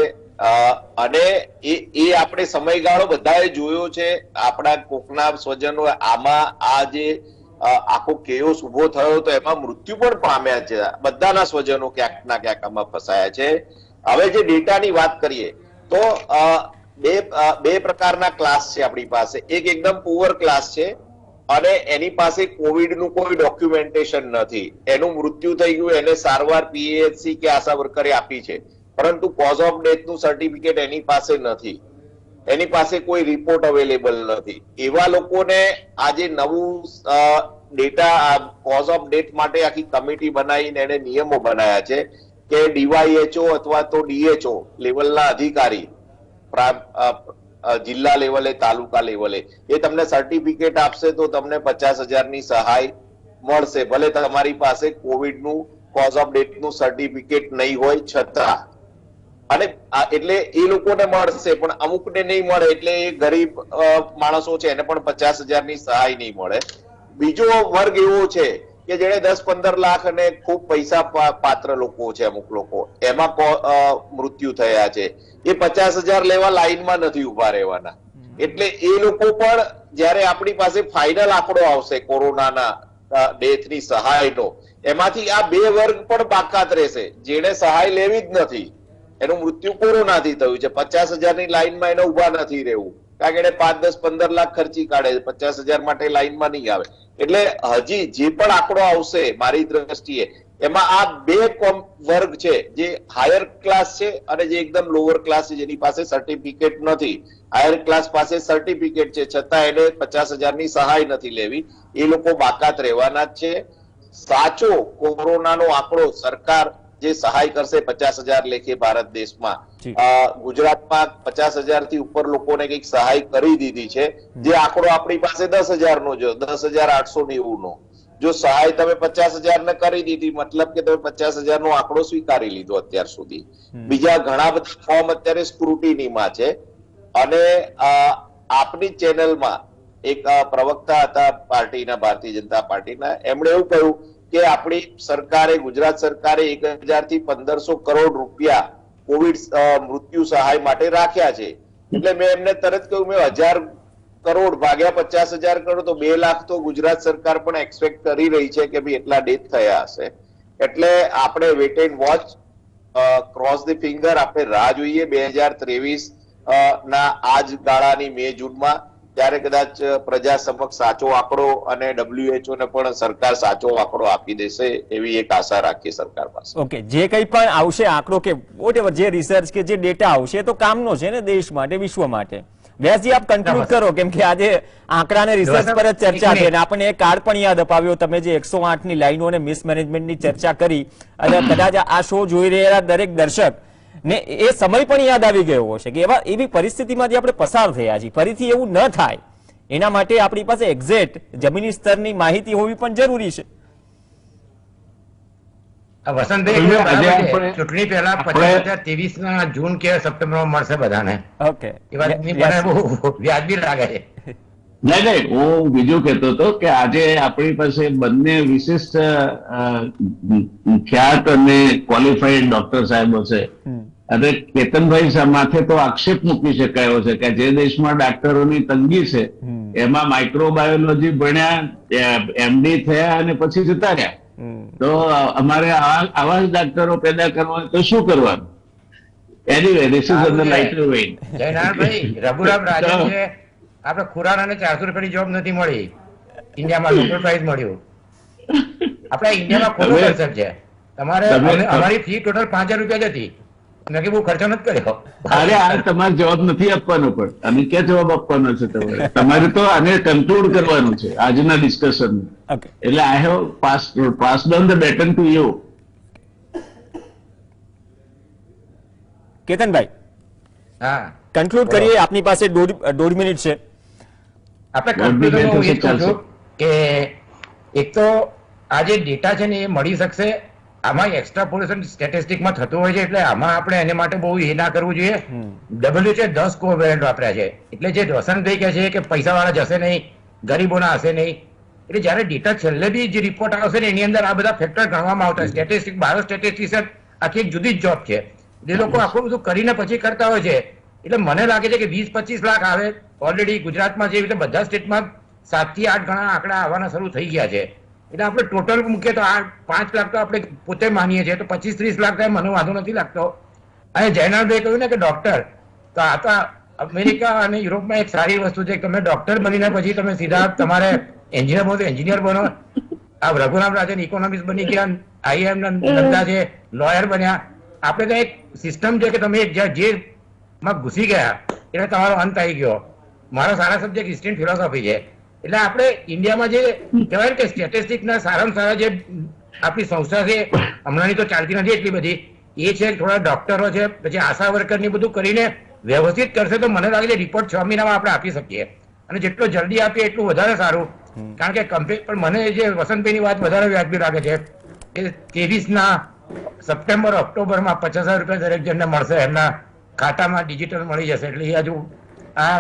અને એ આપણે સમયગાળો બધાએ જોયો છે. આપણા કોકના સ્વજનો આમાં આ જે આખો કેઓસ ઉભો થયો તો એમાં મૃત્યુ પણ પામ્યા છે. બધાના સ્વજનો ક્યાંક ના ક્યાંક આમાં ફસાયા છે. હવે જે ડેટાની વાત કરીએ તો બે પ્રકારના ક્લાસ છે આપણી પાસે. એક એકદમ પુઅર ક્લાસ છે અને એની પાસે કોવિડનું કોઈ ડોક્યુમેન્ટેશન નથી. એનું મૃત્યુ થઈ ગયું, એને સારવાર PHC કે આશા વર્કરે આપી છે, પરંતુ કોઝ ઓફ ડેથ નું સર્ટિફિકેટ એની પાસે નથી, એની પાસે કોઈ રિપોર્ટ અવેલેબલ નથી. એવા લોકોને આજે નવું ડેટા કોઝ ઓફ ડેથ માટે આખી કમિટી બનાવીને એને નિયમો બનાવ્યા છે કે DYHO અથવા તો DHO લેવલના અધિકારી, જિલ્લા લેવલે, તાલુકા લેવલે, એ તમને સર્ટિફિકેટ આપશે તો તમને 50,000 ની સહાય મળશે, ભલે તમારી પાસે કોવિડનું કોઝ ઓફ ડેથ નું સર્ટિફિકેટ નહીં હોય છતાં. અને એટલે એ લોકોને મળશે, પણ અમુકને નહીં મળે. એટલે એ ગરીબ માણસો છે એને પણ 50,000 ની સહાય નહીં મળે. બીજો વર્ગ એવો છે કે જેને 10-15 લાખ અને ખૂબ પૈસા પાત્ર લોકો છે, અમુક લોકો એમાં મૃત્યુ થયા છે. એ 50,000 લેવા લાઈનમાં નથી ઉભા રહેવાના. એટલે એ લોકો પણ જયારે આપણી પાસે ફાઇનલ આંકડો આવશે કોરોનાના ડેથની સહાયનો, એમાંથી આ બે વર્ગ પણ બાકાત રહેશે. જેને સહાય લેવી જ નથી, એનું મૃત્યુ કોરોનાથી થયું છે, 50,000 ની લાઈનમાં એને ઉભા નથી રહેવું, કારણ કે એને 5, 10, 15 લાખ ખર્ચી કાઢે છે, 50,000 માટે લાઈનમાં નહીં આવે. એટલે હજી જે પણ આંકડો આવશે મારી દ્રષ્ટિએ એમાં આ બે વર્ગ છે, જે હાયર ક્લાસ છે અને જે એકદમ લોઅર ક્લાસ છે, જેની પાસે સર્ટિફિકેટ નથી. હાયર ક્લાસ પાસે સર્ટિફિકેટ છે છતાં એને 50,000 ની સહાય નથી લેવી. એ લોકો બાકાત રહેવાના જ છે. સાચો કોરોનાનો આંકડો સરકાર જે સહાય કરશે 50,000 લેખે ભારત દેશમાં, ગુજરાતમાં 50,000 થી ઉપર લોકોને કઈક સહાય કરી દીધી છે. જે આંકડો આપણી પાસે 10,000 નો, જો 10,890 નો, જો સહાય તમે 50,000 ને કરી દીધી, મતલબ કે તમે 50,000 નો આંકડો સ્વીકારી લીધો અત્યાર સુધી. બીજા ઘણા બધા ફોર્મ અત્યારે સ્ક્રુટિનીમાં છે. અને આપની ચેનલમાં એક પ્રવક્તા હતા પાર્ટીના, ભારતીય જનતા પાર્ટીના, એમણે એવું કહ્યું કે આપણી સરકારે, ગુજરાત સરકારે 1,000 થી 1,500 કરોડ રૂપિયા કોવિડ મૃત્યુ સહાય માટે રાખ્યા છે. એટલે મેં એમને તરત કહ્યું, મેં 1,000 કરોડ ભાગ્યા 50,000 કરોડ તો 2 લાખ તો ગુજરાત સરકાર પણ એક્સપેક્ટ કરી રહી છે કે ભાઈ એટલા ડેથ થયા હશે. એટલે આપણે wait and watch, cross the finger, આપણે રાહ જોઈએ 2023 ના આ જ ગાળાની મે જૂનમાં ત્યારે કદાચ પ્રજા સમક્ષ સાચો આંકડો અને WHO ને પણ સરકાર સાચો આંકડો આપી દેશે એવી એક આશા રાખીએ સરકાર પાસે. ઓકે, જે કંઈ પણ આવશે આંકડો કે વોટેવર જે રિસર્ચ કે જે ડેટા આવશે તો કામનો છે ને દેશ માટે, વિશ્વ માટે. વ્યાસજી, આપ કન્ક્લુડ કરો, કેમ કે આજે આંકડા અને રિસર્ચ પર જ ચર્ચા છે અને આપણને એક કાર્ડ પણ યાદ અપાવ્યો તમે જે 108 ની લાઈનો અને મિસમેનેજમેન્ટની ચર્ચા કરી અને કદાચ આ શો જોઈ રહેલા દરેક દર્શક ને એ સમય પણ યાદ આવી ગયો હશે કે એવી પરિસ્થિતિમાંથી આપણે પસાર થયા છીએ. ફરીથી એવું ન થાય એના માટે આપણી પાસે એક્ઝેક્ટ જમીની સ્તરની માહિતી હોવી પણ જરૂરી છે. વસંતભાઈ, ચૂંટણી પહેલા 2023 ના જૂન કે સપ્ટેમ્બરમાં મળશે બધાને. ઓકે, એ વાતની મને બહુ વ્યાજબી લાગે છે. નહીં, હું બીજું કહેતો હતો કે આજે આપણી પાસે બંને વિશિષ્ટ ખ્યાત અને ક્વોલિફાઈડ ડોક્ટર સાહેબો છે અને કેતનભાઈ માથે તો આક્ષેપ મૂકી શકાયો છે કે જે દેશમાં ડાક્ટરોની તંગી છે એમાં માઇક્રોબાયોલોજી ભણ્યા, MD થયા અને પછી જતા રહ્યા. તો અમારે આવા જ ડાક્ટરો પેદા કરવા તો શું કરવાનું? Anyway, this is on the lighter vein. જયનારાયણભાઈ, રઘુરામ રાજન છે, આપણે ખુરાનાને 400 રૂપિયાની જોબ નથી મળી, ઇન્ડિયામાં લોકલ પ્રાઇસ મળ્યું. આપણા ઇન્ડિયામાં ખોટો કન્સેપ્ટ છે. તમારે અમારી ફી ટોટલ 5000 રૂપિયા જ હતી, મેં બહુ ખર્ચો નથી કર્યો. અરે આ તમારે જવાબ નથી આપવાનો, પણ અને ક્યાં જવાબ આપવાનો છે તમારે? તમારે તો આને કન્ક્લુડ કરવાનું છે આજના ડિસ્કશન. એટલે I have passed on the baton to you. કેતનભાઈ, હા, કન્ક્લુડ કરીએ. આપની પાસે દોઢ મિનિટ છે. આપણે કન્ક્લુઝનમાં હું એ જ કહું છું કે એક તો આ જે ડેટા છે ને એ મળી શકશે. આમાં એક્સ્ટ્રાપોલેશન સ્ટેટિસ્ટિકમાં થતું હોય છે, એટલે આમાં આપણે એને માટે બહુ એ ના કરવું જોઈએ. WHO 10 કોવેરિયન્ટ વાપર્યા છે, એટલે જે વસંતભાઈ કહે છે કે પૈસાવાળા જશે નહીં, ગરીબોના હશે નહીં, એટલે જયારે ડેટા છેલ્લે બી જે રિપોર્ટ આવશે ને એની અંદર આ બધા ફેક્ટર ગણવામાં આવતા. સ્ટેટિસ્ટિક, બાયોસ્ટેટિસ્ટિક્સ આખી એક જુદી જ જોબ છે. એ લોકો આખું બધું કરીને પછી કરતા હોય છે. એટલે મને લાગે છે કે 20-25 લાખ આવે. ઓલરેડી ગુજરાતમાં જે રીતે બધા સ્ટેટમાં 7 થી 8 ગણા આંકડા આવવાના શરૂ થઈ ગયા છે. એટલે આપણે ટોટલ મૂકીએ તો 5 લાખ તો આપણે પોતે માનીએ છીએ, તો 25-30 લાખ થાય મને વાંધો નથી લાગતો. અને જયનાભાઈ કહ્યું ને કે ડોક્ટર, તો આ તો અમેરિકા અને યુરોપમાં એક સારી વસ્તુ છે કે તમે ડોક્ટર બનીને પછી તમે સીધા તમારે એન્જિનિયર બનો તો એન્જિનિયર બનો. આ રઘુરામ રાજન ઇકોનોમિક્સ બની ગયા, IIM ના ધંધા છે, લોયર બન્યા. આપણે તો એક સિસ્ટમ છે કે તમે જે માં ઘૂસી ગયા એટલે તમારો અંત આવી ગયો. મારો સારા સબ્જેક્ટ હિસ્ટ્રી એન્ડ ફિલોસોફી છે. એટલે આપણે ઇન્ડિયામાં જે કહેવાય કે સ્ટેટિસ્ટિક્સના સારામાં સારા જે આપણી સંસ્થા છે, હમણાંની તો ચાલતી નથી એટલી બધી, એ છે થોડા ડોક્ટરો છે, પછી આશા વર્કરની બધું કરીને વ્યવસ્થિત કરશે તો મને લાગે છે રિપોર્ટ 6 મહિનામાં આપણે આપી શકીએ. અને જેટલો જલ્દી આપીએ એટલું વધારે સારું. કારણ કે પણ મને જે વસંતભાઈની વાત વધારે વ્યાજબી લાગે છે કે 23 સપ્ટેમ્બર ઓક્ટોબરમાં 50,000 રૂપિયા દરેક જણને મળશે, એમના ખાતામાં ડિજિટલ મળી જશે. એટલે એ હજુ આ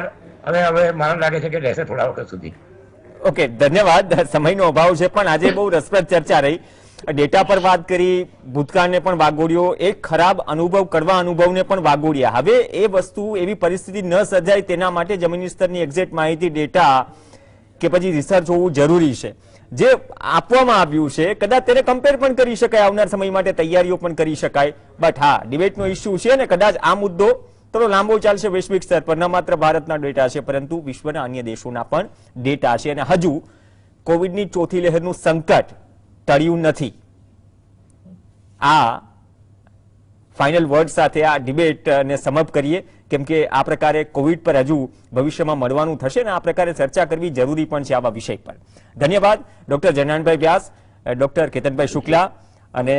હવે મને લાગે છે કે રહેશે થોડા વખત સુધી. ઓકે, ધન્યવાદ. સમયનો અભાવ છે પણ આજે બહુ રસપ્રદ ચર્ચા રહી. ડેટા પર વાત કરી, ભૂતકાળને પણ વાગોડ્યો, એક ખરાબ અનુભવ, કડવા અનુભવને પણ વાગોડ્યા. હવે એ વસ્તુ, એવી પરિસ્થિતિ ન સર્જાય તેના માટે જમીની સ્તરની એક્ઝેક્ટ માહિતી, ડેટા કે પછી રિસર્ચ હોવું જરૂરી છે. જે આપવામાં આવ્યું છે કદાચ તેને કમ્પેર પણ કરી શકાય, આવનાર સમય માટે તૈયારીઓ પણ કરી શકાય. બટ હા, ડિબેટનો ઇસ્યુ છે અને કદાચ આ મુદ્દો થોડો લાંબો ચાલશે વૈશ્વિક સ્તર પર. ન માત્ર ભારતના ડેટા છે પરંતુ વિશ્વના અન્ય દેશોના પણ ડેટા છે. અને હજુ કોવિડની ચોથી લહેરનું સંકટ ટળ્યું નથી. આ ફાઇનલ વર્ડ સાથે આ ડિબેટને સમાપ્ત કરીએ, કેમ કે આ પ્રકારે કોવિડ પર હજુ ભવિષ્યમાં મળવાનું થશે અને આ પ્રકારે ચર્ચા કરવી જરૂરી પણ છે આવા વિષય પર. ધન્યવાદ ડોક્ટર જયનારાયણભાઈ વ્યાસ, ડોક્ટર કેતનભાઈ શુક્લા અને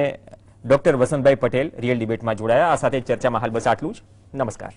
ડોક્ટર વસંતભાઈ પટેલ રિયલ ડિબેટમાં જોડાયા. આ સાથે ચર્ચામાં હાલ બસ આટલું જ. નમસ્કાર.